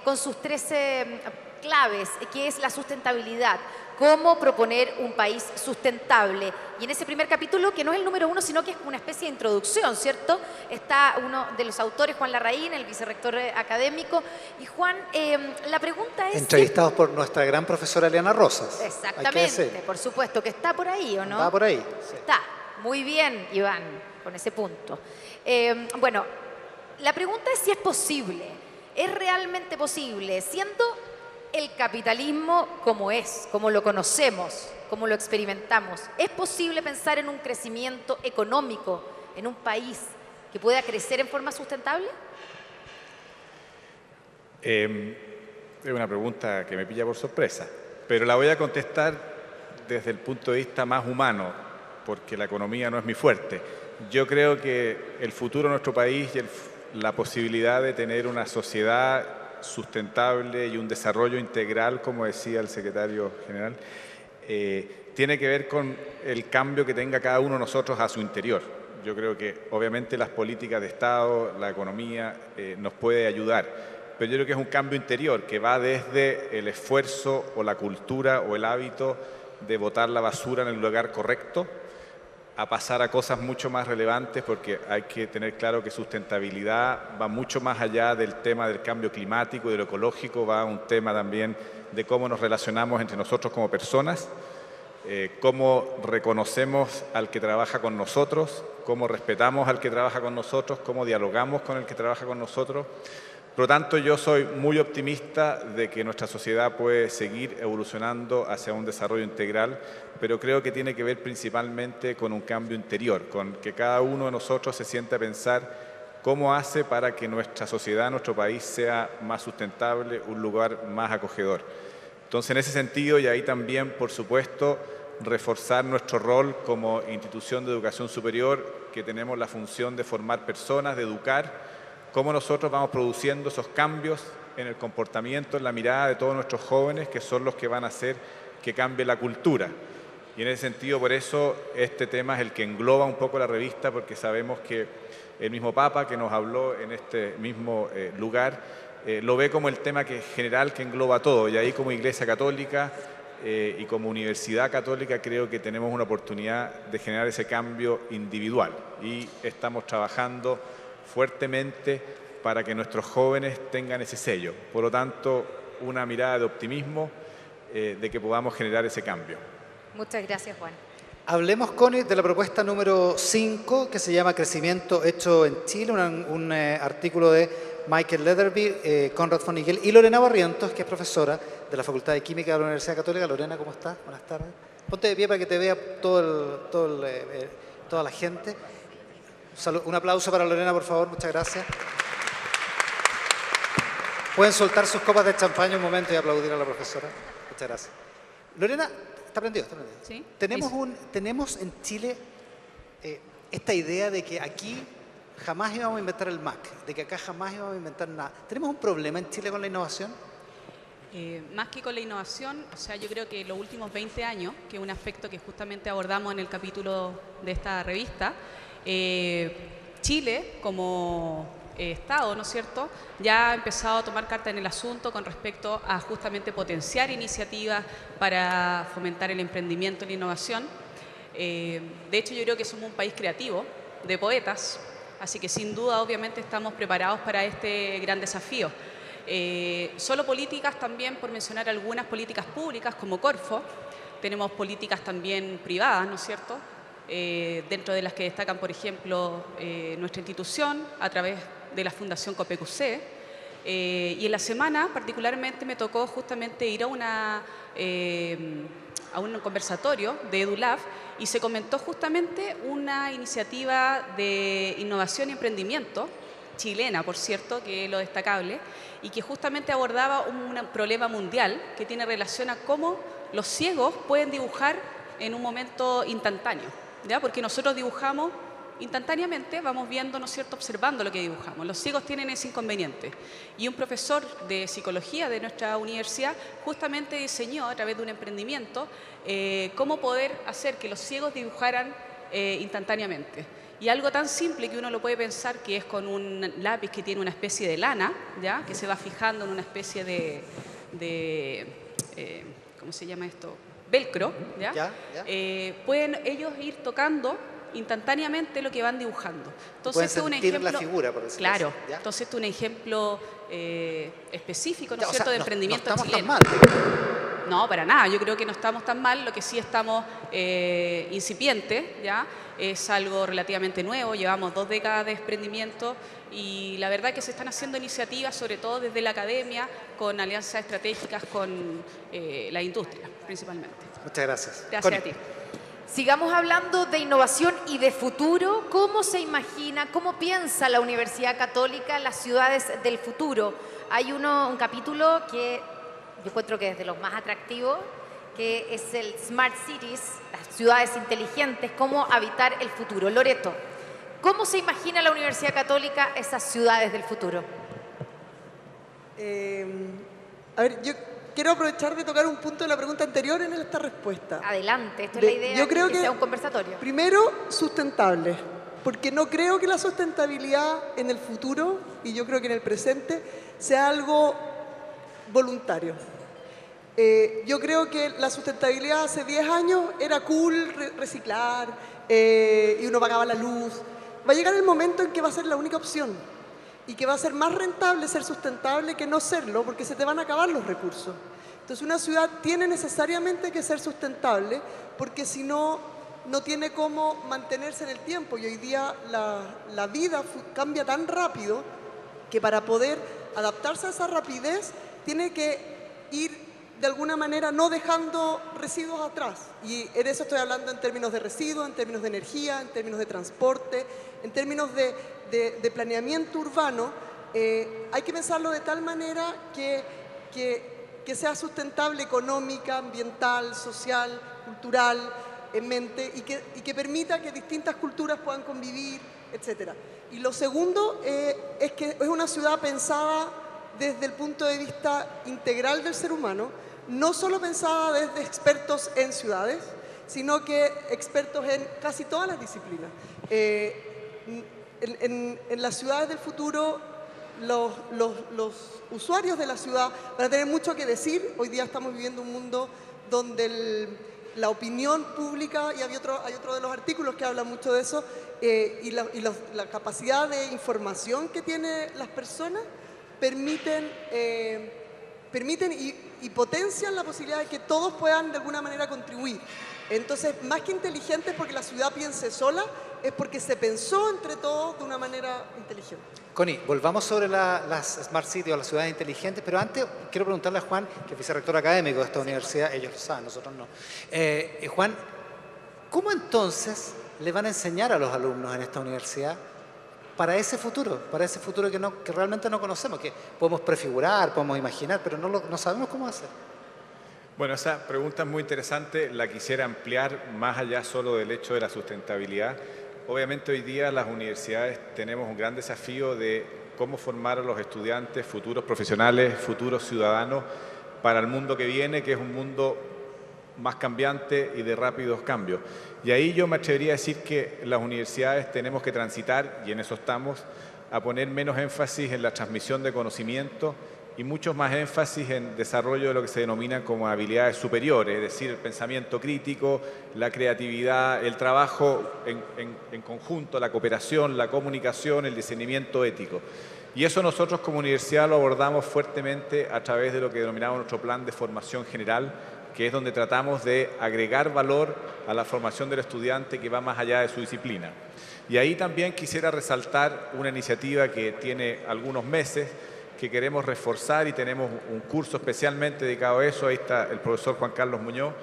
con sus 13 claves, que es la sustentabilidad. Cómo proponer un país sustentable. Y en ese primer capítulo, que no es el número 1, sino que es una especie de introducción, ¿cierto? Está uno de los autores, Juan Larraín, el vicerrector académico. Y Juan, la pregunta es... Entrevistados por nuestra gran profesora Eliana Rosas. Exactamente, por supuesto, que está por ahí, ¿o no? Está por ahí. Sí. Está. Muy bien, Iván, con ese punto. Bueno, la pregunta es si es posible. ¿Es realmente posible? Siendo el capitalismo como es, como lo conocemos, como lo experimentamos, ¿es posible pensar en un crecimiento económico en un país que pueda crecer en forma sustentable? Es una pregunta que me pilla por sorpresa, pero la voy a contestar desde el punto de vista más humano, porque la economía no es mi fuerte. Yo creo que el futuro de nuestro país y la posibilidad de tener una sociedad sustentable y un desarrollo integral, como decía el secretario general, tiene que ver con el cambio que tenga cada uno de nosotros a su interior. Yo creo que obviamente las políticas de Estado, la economía nos puede ayudar, pero yo creo que es un cambio interior que va desde el esfuerzo o la cultura o el hábito de botar la basura en el lugar correcto a pasar a cosas mucho más relevantes, porque hay que tener claro que sustentabilidad va mucho más allá del tema del cambio climático y de lo ecológico, va a un tema también de cómo nos relacionamos entre nosotros como personas, cómo reconocemos al que trabaja con nosotros, cómo respetamos al que trabaja con nosotros, cómo dialogamos con el que trabaja con nosotros. Por lo tanto, yo soy muy optimista de que nuestra sociedad puede seguir evolucionando hacia un desarrollo integral, pero creo que tiene que ver principalmente con un cambio interior, con que cada uno de nosotros se siente a pensar cómo hace para que nuestra sociedad, nuestro país sea más sustentable, un lugar más acogedor. Entonces, en ese sentido, y ahí también, por supuesto, reforzar nuestro rol como institución de educación superior, que tenemos la función de formar personas, de educar, cómo nosotros vamos produciendo esos cambios en el comportamiento, en la mirada de todos nuestros jóvenes, que son los que van a hacer que cambie la cultura. Y en ese sentido, por eso, este tema es el que engloba un poco la revista, porque sabemos que el mismo Papa que nos habló en este mismo lugar, lo ve como el tema general que engloba todo. Y ahí, como Iglesia Católica y como Universidad Católica, creo que tenemos una oportunidad de generar ese cambio individual. Y estamos trabajando fuertemente para que nuestros jóvenes tengan ese sello. Por lo tanto, una mirada de optimismo de que podamos generar ese cambio. Muchas gracias, Juan. Hablemos, Connie, de la propuesta número 5, que se llama Crecimiento hecho en Chile, un artículo de Michael Leatherby, Conrad von Igel y Lorena Barrientos, que es profesora de la Facultad de Química de la Universidad Católica. Lorena, ¿cómo estás? Buenas tardes. Ponte de pie para que te vea toda la gente. Un aplauso para Lorena, por favor. Muchas gracias. Pueden soltar sus copas de champaña un momento y aplaudir a la profesora. Muchas gracias. Lorena, está prendido. ¿Sí? Tenemos en Chile esta idea de que aquí jamás íbamos a inventar el Mac, de que acá jamás íbamos a inventar nada. ¿Tenemos un problema en Chile con la innovación? Más que con la innovación, o sea, yo creo que los últimos 20 años, que es un aspecto que justamente abordamos en el capítulo de esta revista, Chile como Estado, ¿no es cierto?, ya ha empezado a tomar carta en el asunto con respecto a justamente potenciar iniciativas para fomentar el emprendimiento y la innovación. De hecho, yo creo que somos un país creativo, de poetas, así que sin duda, obviamente, estamos preparados para este gran desafío. Solo políticas también, por mencionar algunas políticas públicas como Corfo, tenemos políticas también privadas, ¿no es cierto?, dentro de las que destacan, por ejemplo, nuestra institución a través de la Fundación COPEQC, y en la semana particularmente me tocó justamente ir a un conversatorio de EduLab y se comentó justamente una iniciativa de innovación y emprendimiento chilena, por cierto, que es lo destacable, y que justamente abordaba un problema mundial que tiene relación a cómo los ciegos pueden dibujar en un momento instantáneo, ¿ya? Porque nosotros dibujamos instantáneamente, vamos viendo, ¿no es cierto?, observando lo que dibujamos. Los ciegos tienen ese inconveniente. Y un profesor de psicología de nuestra universidad justamente diseñó a través de un emprendimiento cómo poder hacer que los ciegos dibujaran instantáneamente. Y algo tan simple que uno lo puede pensar que es con un lápiz que tiene una especie de lana, ¿ya?, que se va fijando en una especie de ¿cómo se llama esto?, velcro, ¿ya? Pueden ellos ir tocando instantáneamente lo que van dibujando. Entonces, pueden sentir un ejemplo, la figura, por decirlo claro, así, ¿ya? entonces un ejemplo específico, ¿no es cierto?, de emprendimiento no estamos chileno. tan mal. No, para nada, yo creo que no estamos tan mal, lo que sí estamos incipientes, ¿ya? Es algo relativamente nuevo, llevamos 2 décadas de emprendimiento y la verdad es que se están haciendo iniciativas, sobre todo desde la academia, con alianzas estratégicas con la industria, principalmente. Muchas gracias. Gracias Connie. a ti. Sigamos hablando de innovación y de futuro. ¿Cómo se imagina, cómo piensa la Universidad Católica las ciudades del futuro? Hay un capítulo que yo encuentro que es de los más atractivos, que es el Smart Cities, las ciudades inteligentes, cómo habitar el futuro. Loreto, ¿cómo se imagina la Universidad Católica esas ciudades del futuro? A ver, yo quiero aprovechar de tocar un punto de la pregunta anterior en esta respuesta. Adelante, esta es la idea, yo creo que sea un conversatorio. Primero, sustentable, porque no creo que la sustentabilidad en el futuro, y yo creo que en el presente, sea algo voluntario. Yo creo que la sustentabilidad hace 10 años era cool reciclar y uno pagaba la luz. Va a llegar el momento en que va a ser la única opción y que va a ser más rentable ser sustentable que no serlo porque se te van a acabar los recursos. Entonces una ciudad tiene necesariamente que ser sustentable porque si no, no tiene cómo mantenerse en el tiempo y hoy día la vida cambia tan rápido que para poder adaptarse a esa rapidez tiene que ir de alguna manera no dejando residuos atrás. Y en eso estoy hablando en términos de residuos, en términos de energía, en términos de transporte, en términos de planeamiento urbano. Hay que pensarlo de tal manera que sea sustentable económica, ambiental, social, cultural, en mente y que permita que distintas culturas puedan convivir, etc. Y lo segundo es que es una ciudad pensada desde el punto de vista integral del ser humano, no solo pensada desde expertos en ciudades, sino que expertos en casi todas las disciplinas. En las ciudades del futuro, los usuarios de la ciudad van a tener mucho que decir. Hoy día estamos viviendo un mundo donde la opinión pública, y hay otro de los artículos que habla mucho de eso, y la capacidad de información que tienen las personas, permiten y potencian la posibilidad de que todos puedan de alguna manera contribuir. Entonces, más que inteligente es porque la ciudad piense sola, es porque se pensó entre todos de una manera inteligente. Connie, volvamos sobre las Smart Cities o las ciudades inteligentes, pero antes quiero preguntarle a Juan, que es vicerrector académico de esta universidad, ellos lo saben, nosotros no. Juan, ¿cómo entonces le van a enseñar a los alumnos en esta universidad para ese futuro que realmente no conocemos, que podemos prefigurar, podemos imaginar, pero no sabemos cómo hacer? Bueno, esa pregunta es muy interesante, la quisiera ampliar más allá solo del hecho de la sustentabilidad. Obviamente hoy día las universidades tenemos un gran desafío de cómo formar a los estudiantes, futuros profesionales, futuros ciudadanos para el mundo que viene, que es un mundo más cambiante y de rápidos cambios. Y ahí yo me atrevería a decir que las universidades tenemos que transitar, y en eso estamos, a poner menos énfasis en la transmisión de conocimiento y mucho más énfasis en desarrollo de lo que se denominan como habilidades superiores, es decir, el pensamiento crítico, la creatividad, el trabajo en conjunto, la cooperación, la comunicación, el discernimiento ético. Y eso nosotros como universidad lo abordamos fuertemente a través de lo que denominamos nuestro plan de formación general, que es donde tratamos de agregar valor a la formación del estudiante que va más allá de su disciplina. Y ahí también quisiera resaltar una iniciativa que tiene algunos meses, que queremos reforzar, y tenemos un curso especialmente dedicado a eso. Ahí está el profesor Juan Carlos Muñoz,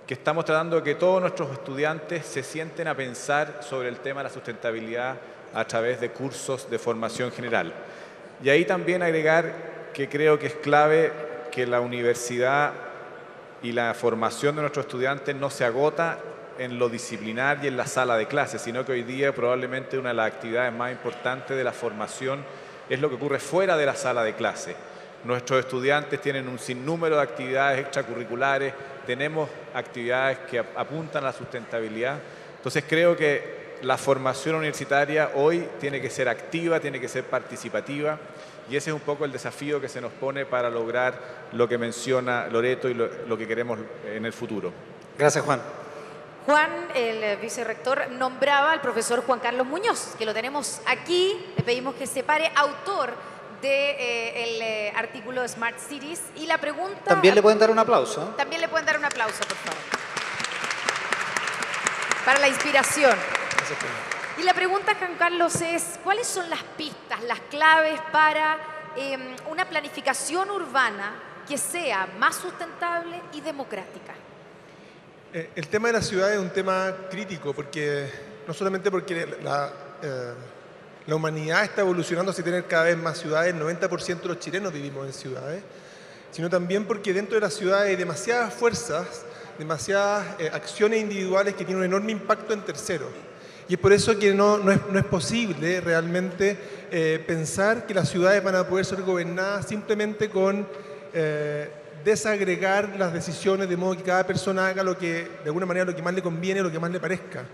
que estamos tratando de que todos nuestros estudiantes se sienten a pensar sobre el tema de la sustentabilidad a través de cursos de formación general. Y ahí también agregar que creo que es clave que la universidad y la formación de nuestros estudiantes no se agota en lo disciplinar y en la sala de clases, sino que hoy día probablemente una de las actividades más importantes de la formación es lo que ocurre fuera de la sala de clase. Nuestros estudiantes tienen un sinnúmero de actividades extracurriculares, tenemos actividades que apuntan a la sustentabilidad. Entonces creo que la formación universitaria hoy tiene que ser activa, tiene que ser participativa, y ese es un poco el desafío que se nos pone para lograr lo que menciona Loreto y lo que queremos en el futuro. Gracias, Juan. Juan, el vicerrector, nombraba al profesor Juan Carlos Muñoz, que lo tenemos aquí. Le pedimos que se pare, autor del artículo de Smart Cities. Y la pregunta... También le pueden dar un aplauso, ¿eh? También le pueden dar un aplauso, por favor. Para la inspiración. Gracias, y la pregunta, Juan Carlos, es ¿cuáles son las pistas, las claves para una planificación urbana que sea más sustentable y democrática? El tema de la ciudad es un tema crítico, porque no solamente porque la humanidad está evolucionando hacia tener cada vez más ciudades, el 90% de los chilenos vivimos en ciudades, sino también porque dentro de las ciudades hay demasiadas fuerzas, demasiadas acciones individuales que tienen un enorme impacto en terceros. Y es por eso que no es posible realmente pensar que las ciudades van a poder ser gobernadas simplemente con desagregar las decisiones de modo que cada persona haga lo que, de alguna manera, lo que más le conviene, lo que más le parezca.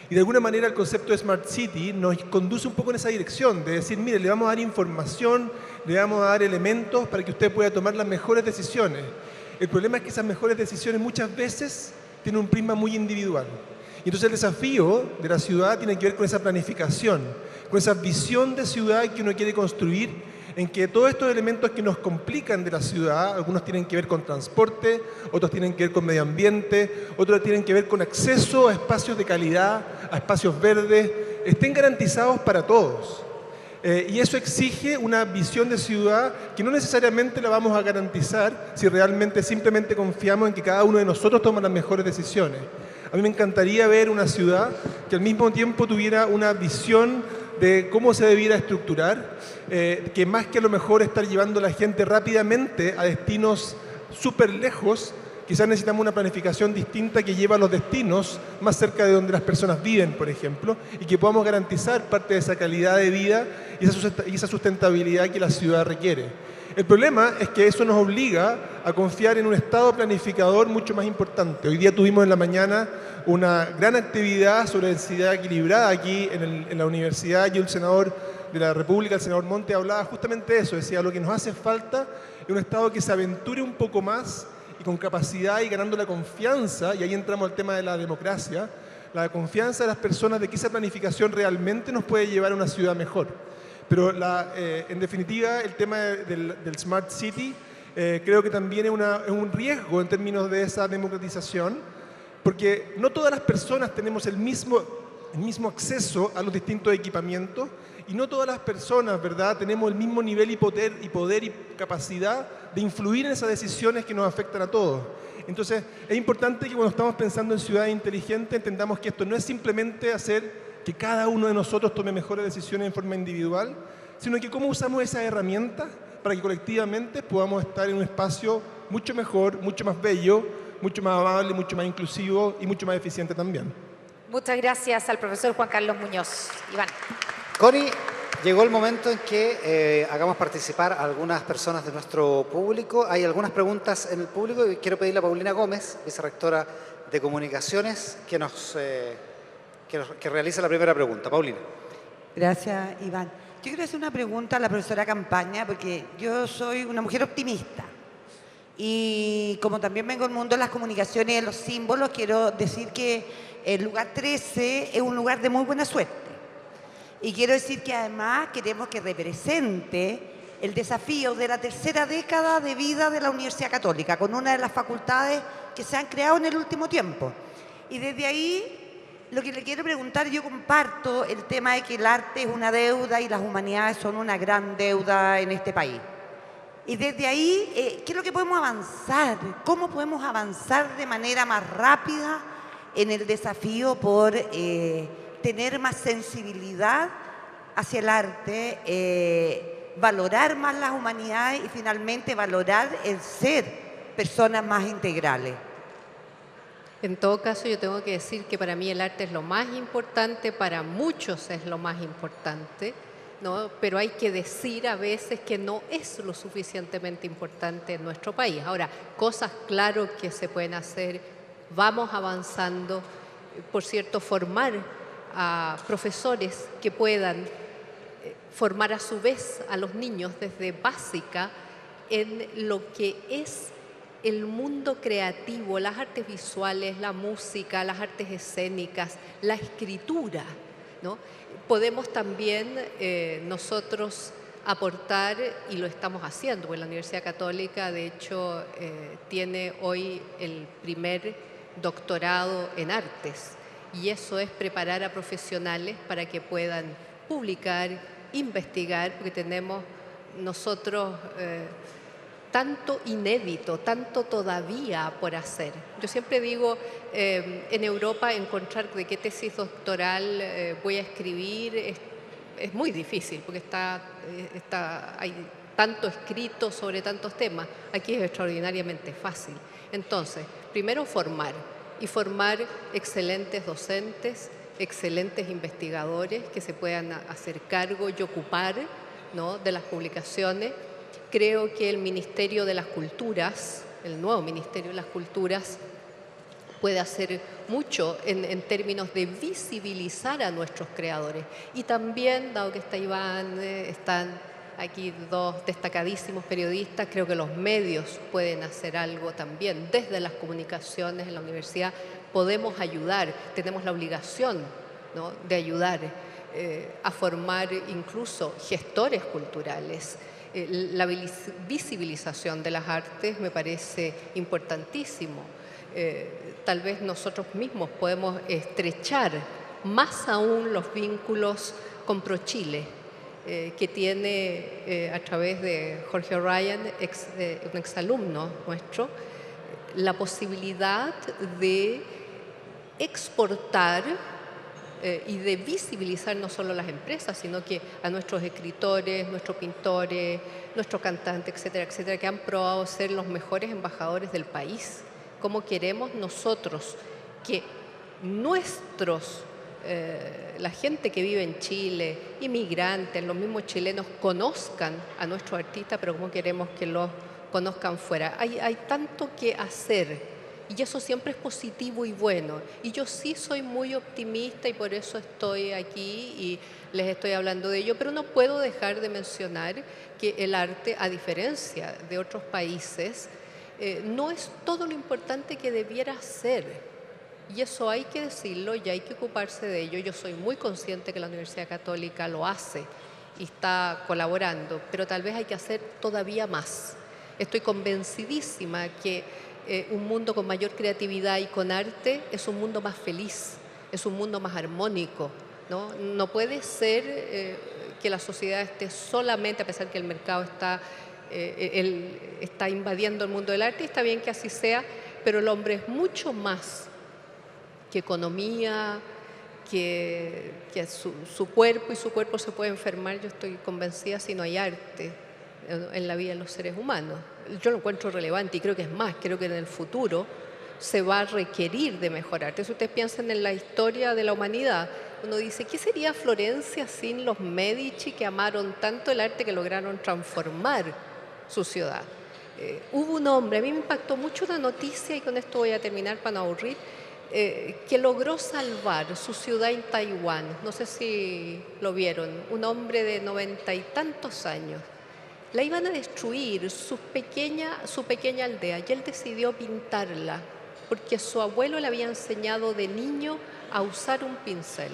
Y de alguna manera el concepto de Smart City nos conduce un poco en esa dirección, de decir, mire, le vamos a dar información, le vamos a dar elementos para que usted pueda tomar las mejores decisiones. El problema es que esas mejores decisiones muchas veces tienen un prisma muy individual. Y entonces el desafío de la ciudad tiene que ver con esa planificación, con esa visión de ciudad que uno quiere construir, en que todos estos elementos que nos complican de la ciudad, algunos tienen que ver con transporte, otros tienen que ver con medio ambiente, otros tienen que ver con acceso a espacios de calidad, a espacios verdes, estén garantizados para todos. Y eso exige una visión de ciudad que no necesariamente la vamos a garantizar si realmente simplemente confiamos en que cada uno de nosotros toma las mejores decisiones. A mí me encantaría ver una ciudad que al mismo tiempo tuviera una visión de cómo se debiera estructurar, que más que a lo mejor estar llevando a la gente rápidamente a destinos súper lejos, quizás necesitamos una planificación distinta que lleve a los destinos más cerca de donde las personas viven, por ejemplo, y que podamos garantizar parte de esa calidad de vida y esa sustentabilidad que la ciudad requiere. El problema es que eso nos obliga a confiar en un Estado planificador mucho más importante. Hoy día tuvimos en la mañana una gran actividad sobre densidad equilibrada aquí en la universidad, y el senador de la República, el senador Monte, hablaba justamente de eso, decía, lo que nos hace falta es un Estado que se aventure un poco más y con capacidad y ganando la confianza, y ahí entramos al tema de la democracia, la confianza de las personas de que esa planificación realmente nos puede llevar a una ciudad mejor. Pero en definitiva el tema del Smart City creo que también es un riesgo en términos de esa democratización, porque no todas las personas tenemos el mismo acceso a los distintos equipamientos y no todas las personas, ¿verdad?, tenemos el mismo nivel y poder y capacidad de influir en esas decisiones que nos afectan a todos. Entonces, es importante que cuando estamos pensando en ciudades inteligentes entendamos que esto no es simplemente hacer que cada uno de nosotros tome mejores decisiones en forma individual, sino que cómo usamos esas herramientas para que colectivamente podamos estar en un espacio mucho mejor, mucho más bello, mucho más amable, mucho más inclusivo y mucho más eficiente también. Muchas gracias al profesor Juan Carlos Muñoz. Iván. Connie, llegó el momento en que hagamos participar a algunas personas de nuestro público. Hay algunas preguntas en el público y quiero pedirle a Paulina Gómez, vicerrectora de Comunicaciones, que realice la primera pregunta. Paulina. Gracias, Iván. Yo quiero hacer una pregunta a la profesora Campaña, porque yo soy una mujer optimista. Y como también vengo del mundo de las comunicaciones y de los símbolos, quiero decir que el lugar 13 es un lugar de muy buena suerte. Y quiero decir que además queremos que represente el desafío de la tercera década de vida de la Universidad Católica, con una de las facultades que se han creado en el último tiempo. Y desde ahí, lo que le quiero preguntar, yo comparto el tema de que el arte es una deuda y las humanidades son una gran deuda en este país. Y desde ahí, ¿qué es lo que podemos avanzar? ¿Cómo podemos avanzar de manera más rápida en el desafío por tener más sensibilidad hacia el arte, valorar más las humanidades y finalmente valorar el ser personas más integrales? En todo caso, yo tengo que decir que para mí el arte es lo más importante, para muchos es lo más importante, ¿no? Pero hay que decir a veces que no es lo suficientemente importante en nuestro país. Ahora, cosas claro que se pueden hacer, vamos avanzando, por cierto, formar a profesores que puedan formar a su vez a los niños desde básica en lo que es el mundo creativo, las artes visuales, la música, las artes escénicas, la escritura, ¿no? Podemos también nosotros aportar, y lo estamos haciendo, porque la Universidad Católica de hecho tiene hoy el primer doctorado en artes, y eso es preparar a profesionales para que puedan publicar, investigar, porque tenemos nosotros tanto inédito, tanto todavía por hacer. Yo siempre digo, en Europa encontrar de qué tesis doctoral voy a escribir es muy difícil, porque hay tanto escrito sobre tantos temas. Aquí es extraordinariamente fácil. Entonces, primero formar, y formar excelentes docentes, excelentes investigadores que se puedan hacer cargo y ocupar, ¿no?, de las publicaciones. Creo que el Ministerio de las Culturas, el nuevo Ministerio de las Culturas, puede hacer mucho en términos de visibilizar a nuestros creadores. Y también, dado que está Iván, están aquí dos destacadísimos periodistas, creo que los medios pueden hacer algo también. Desde las comunicaciones en la universidad podemos ayudar, tenemos la obligación, ¿no?, de ayudar a formar incluso gestores culturales. La visibilización de las artes me parece importantísimo. Tal vez nosotros mismos podemos estrechar más aún los vínculos con ProChile, que tiene a través de Jorge Ryan, un exalumno nuestro, la posibilidad de exportar y de visibilizar no solo las empresas, sino que a nuestros escritores, nuestros pintores, nuestros cantantes, etcétera, etcétera, que han probado ser los mejores embajadores del país. ¿Cómo queremos nosotros que la gente que vive en Chile, inmigrantes, los mismos chilenos, conozcan a nuestros artistas, pero cómo queremos que los conozcan fuera? Hay tanto que hacer. Y eso siempre es positivo y bueno. Y yo sí soy muy optimista y por eso estoy aquí y les estoy hablando de ello. Pero no puedo dejar de mencionar que el arte, a diferencia de otros países, no es todo lo importante que debiera ser. Y eso hay que decirlo y hay que ocuparse de ello. Yo soy muy consciente que la Universidad Católica lo hace y está colaborando, pero tal vez hay que hacer todavía más. Estoy convencidísima que un mundo con mayor creatividad y con arte es un mundo más feliz, es un mundo más armónico, ¿no? No puede ser que la sociedad esté solamente, a pesar que el mercado está invadiendo el mundo del arte, y está bien que así sea, pero el hombre es mucho más que economía, que su cuerpo, y su cuerpo se puede enfermar, yo estoy convencida, si no hay arte en la vida de los seres humanos. Yo lo encuentro relevante y creo que es más, creo que en el futuro se va a requerir de mejor arte. Si ustedes piensan en la historia de la humanidad, uno dice, ¿qué sería Florencia sin los Medici, que amaron tanto el arte que lograron transformar su ciudad? Hubo un hombre, a mí me impactó mucho una noticia, y con esto voy a terminar para no aburrir, que logró salvar su ciudad en Taiwán. No sé si lo vieron, un hombre de 90 y tantos años. La iban a destruir, su pequeña aldea, y él decidió pintarla, porque su abuelo le había enseñado de niño a usar un pincel.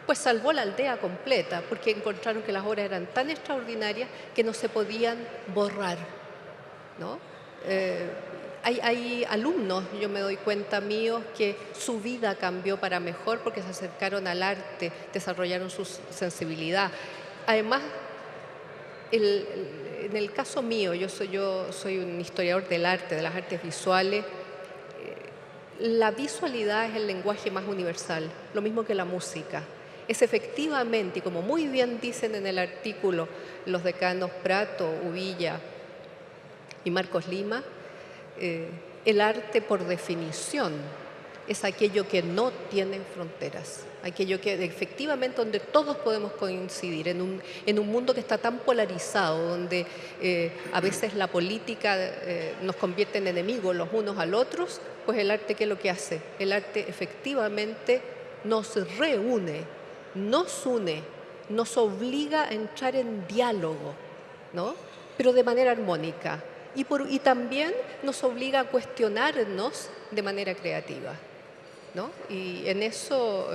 Pues salvó la aldea completa, porque encontraron que las obras eran tan extraordinarias que no se podían borrar, ¿no? Hay alumnos, yo me doy cuenta, míos, que su vida cambió para mejor porque se acercaron al arte, desarrollaron su sensibilidad. Además, en el caso mío, yo soy un historiador del arte, de las artes visuales. La visualidad es el lenguaje más universal, lo mismo que la música. Es efectivamente, y como muy bien dicen en el artículo los decanos Prato, Uvilla y Marcos Lima, el arte por definición es aquello que no tiene fronteras, aquello que efectivamente donde todos podemos coincidir, en un mundo que está tan polarizado, donde a veces la política nos convierte en enemigos los unos a los otros, pues el arte, ¿qué es lo que hace? El arte efectivamente nos reúne, nos une, nos obliga a entrar en diálogo, ¿no? Pero de manera armónica. Y también nos obliga a cuestionarnos de manera creativa, ¿no? Y en eso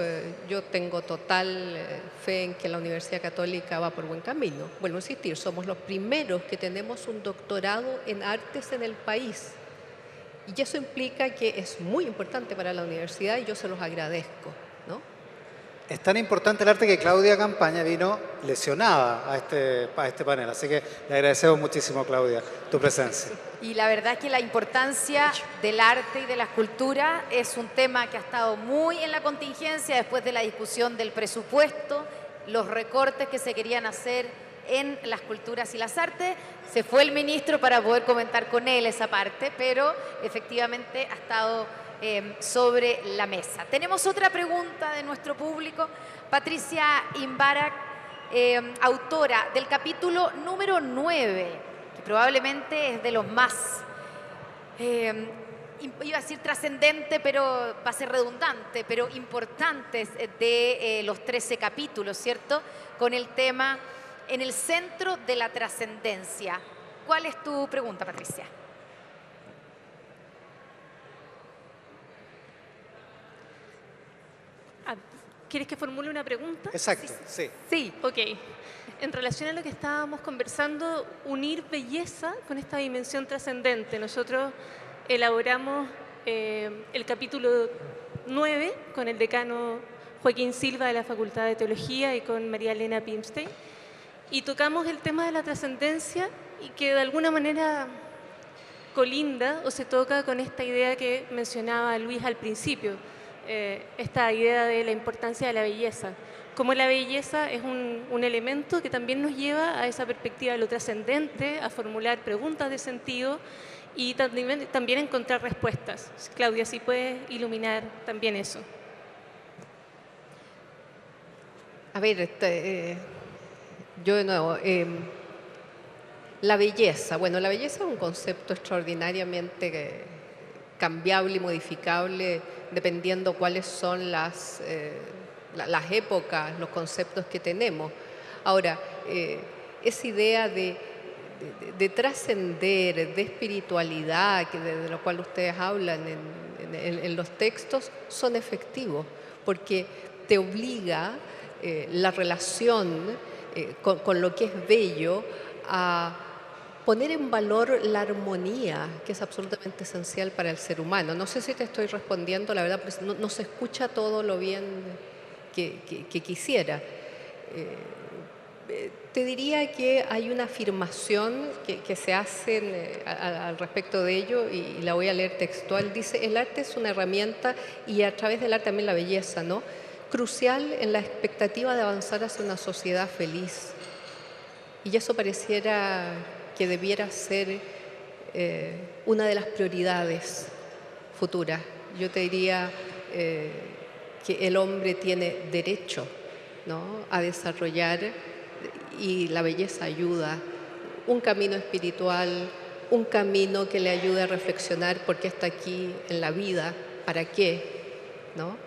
yo tengo total fe en que la Universidad Católica va por buen camino. Vuelvo a insistir, somos los primeros que tenemos un doctorado en artes en el país. Y eso implica que es muy importante para la universidad y yo se los agradezco, ¿no? Es tan importante el arte que Claudia Campaña vino lesionada a este panel. Así que le agradecemos muchísimo, Claudia, tu presencia. Y la verdad es que la importancia del arte y de la escultura es un tema que ha estado muy en la contingencia después de la discusión del presupuesto, los recortes que se querían hacer en las culturas y las artes. Se fue el ministro para poder comentar con él esa parte, pero efectivamente ha estado sobre la mesa. Tenemos otra pregunta de nuestro público. Patricia Imbarak, autora del capítulo número 9, que probablemente es de los más, iba a decir trascendente, pero va a ser redundante, pero importantes de los 13 capítulos, ¿cierto? Con el tema en el centro de la trascendencia. ¿Cuál es tu pregunta, Patricia? ¿Quieres que formule una pregunta? Exacto, sí. Sí, ok. En relación a lo que estábamos conversando, unir belleza con esta dimensión trascendente. Nosotros elaboramos el capítulo 9 con el decano Joaquín Silva de la Facultad de Teología y con María Elena Pimstein, y tocamos el tema de la trascendencia y que de alguna manera colinda o se toca con esta idea que mencionaba Luis al principio, esta idea de la importancia de la belleza. Como la belleza es un elemento que también nos lleva a esa perspectiva de lo trascendente, a formular preguntas de sentido y también encontrar respuestas. Claudia, si puedes iluminar también eso. A ver, yo de nuevo, la belleza. Bueno, la belleza es un concepto extraordinariamente cambiable y modificable dependiendo cuáles son las épocas, los conceptos que tenemos. Ahora, esa idea de trascender, de espiritualidad, de lo cual ustedes hablan en los textos, son efectivos, porque te obliga la relación con lo que es bello a poner en valor la armonía, que es absolutamente esencial para el ser humano. No sé si te estoy respondiendo, la verdad, pues no se escucha todo lo bien que quisiera. Te diría que hay una afirmación que se hace al respecto de ello, y la voy a leer textual. Dice: el arte es una herramienta, y a través del arte también la belleza, ¿no?, crucial en la expectativa de avanzar hacia una sociedad feliz. Y eso pareciera que debiera ser una de las prioridades futuras. Yo te diría que el hombre tiene derecho, ¿no?, a desarrollar, y la belleza ayuda, un camino espiritual, un camino que le ayude a reflexionar por qué está aquí en la vida, para qué, ¿no?,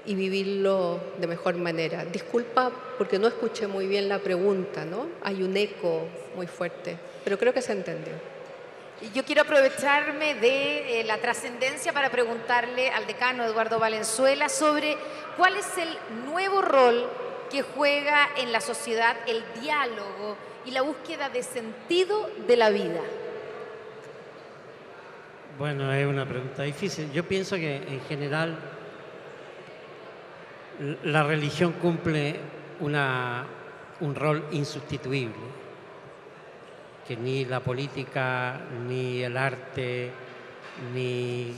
y vivirlo de mejor manera. Disculpa porque no escuché muy bien la pregunta, ¿no? Hay un eco muy fuerte, pero creo que se entendió. Yo quiero aprovecharme de la trascendencia para preguntarle al decano Eduardo Valenzuela sobre cuál es el nuevo rol que juega en la sociedad el diálogo y la búsqueda de sentido de la vida. Bueno, es una pregunta difícil. Yo pienso que en general la religión cumple un rol insustituible, que ni la política, ni el arte, ni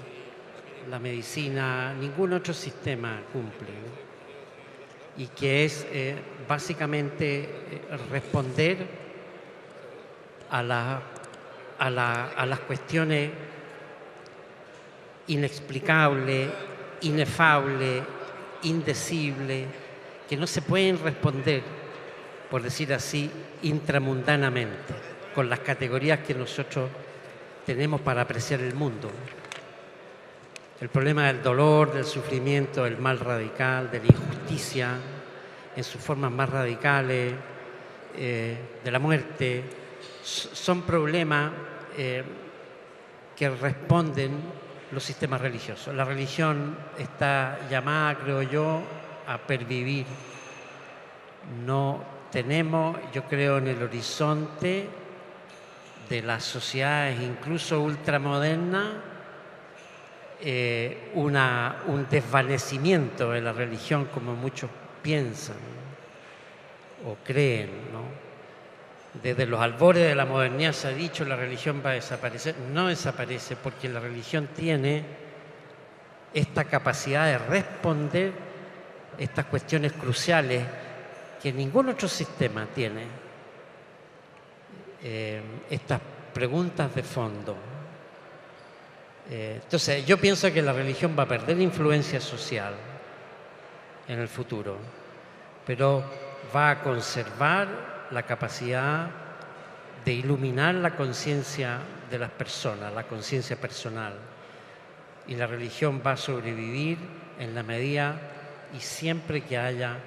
la medicina, ningún otro sistema cumple, ¿no? Y que es básicamente responder a las cuestiones inexplicables, inefables, indecibles, que no se pueden responder, por decir así, intramundanamente, con las categorías que nosotros tenemos para apreciar el mundo. El problema del dolor, del sufrimiento, del mal radical, de la injusticia, en sus formas más radicales, de la muerte, son problemas que responden los sistemas religiosos. La religión está llamada, creo yo, a pervivir. No tenemos, yo creo, en el horizonte de las sociedades, incluso ultramodernas, un desvanecimiento de la religión como muchos piensan o creen, ¿no? Desde los albores de la modernidad se ha dicho la religión va a desaparecer. No desaparece, porque la religión tiene esta capacidad de responder estas cuestiones cruciales que ningún otro sistema tiene. Estas preguntas de fondo. Entonces, yo pienso que la religión va a perder influencia social en el futuro, pero va a conservar la capacidad de iluminar la conciencia de las personas, la conciencia personal. Y la religión va a sobrevivir en la medida y siempre que haya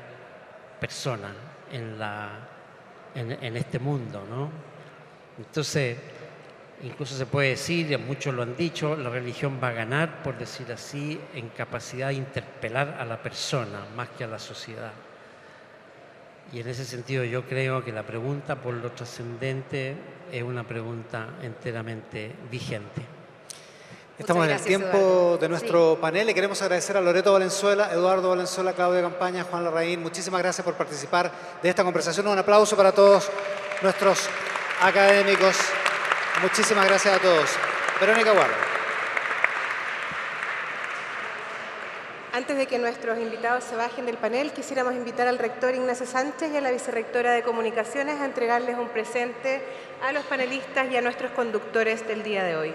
personas en este mundo, ¿no? Entonces, incluso se puede decir, y muchos lo han dicho, la religión va a ganar, por decir así, en capacidad de interpelar a la persona más que a la sociedad. Y en ese sentido yo creo que la pregunta por lo trascendente es una pregunta enteramente vigente. Estamos en el tiempo de nuestro panel. Le queremos agradecer a Loreto Valenzuela, Eduardo Valenzuela, Claudia Campaña, Juan Larraín. Muchísimas gracias por participar de esta conversación. Un aplauso para todos nuestros académicos. Muchísimas gracias a todos. Verónica Guarda. Antes de que nuestros invitados se bajen del panel, quisiéramos invitar al rector Ignacio Sánchez y a la vicerrectora de Comunicaciones a entregarles un presente a los panelistas y a nuestros conductores del día de hoy.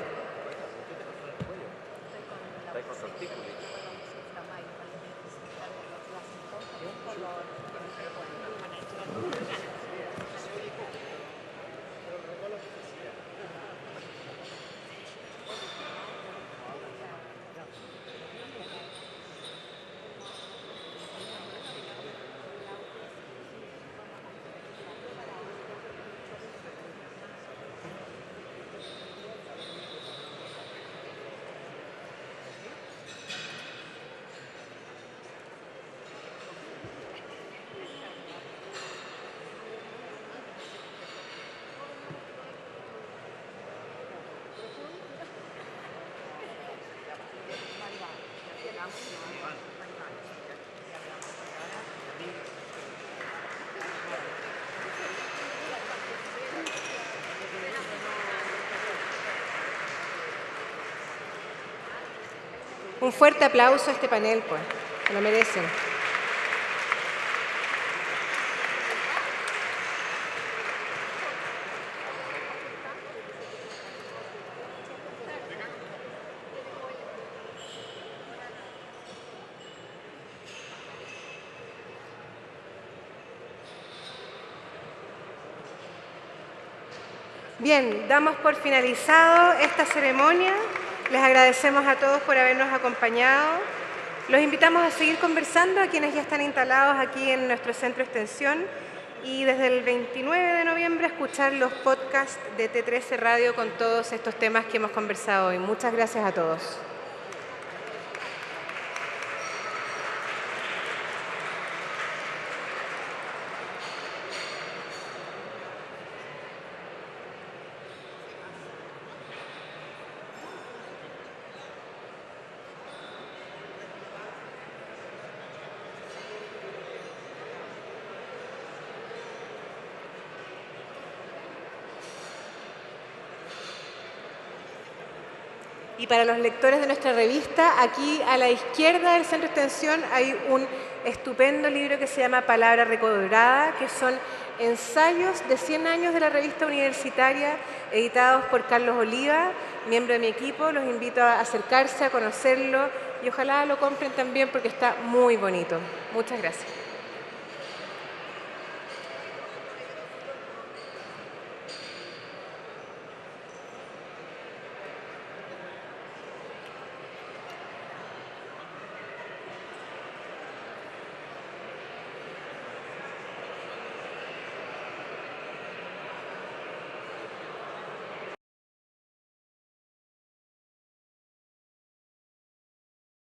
Un fuerte aplauso a este panel, pues, se lo merecen. Bien, damos por finalizado esta ceremonia. Les agradecemos a todos por habernos acompañado. Los invitamos a seguir conversando a quienes ya están instalados aquí en nuestro centro de extensión y desde el 29 de noviembre a escuchar los podcasts de T13 Radio con todos estos temas que hemos conversado hoy. Muchas gracias a todos. Y para los lectores de nuestra revista, aquí a la izquierda del centro de extensión hay un estupendo libro que se llama Palabra Recobrada, que son ensayos de 100 años de la revista universitaria, editados por Carlos Oliva, miembro de mi equipo. Los invito a acercarse, a conocerlo y ojalá lo compren también porque está muy bonito. Muchas gracias.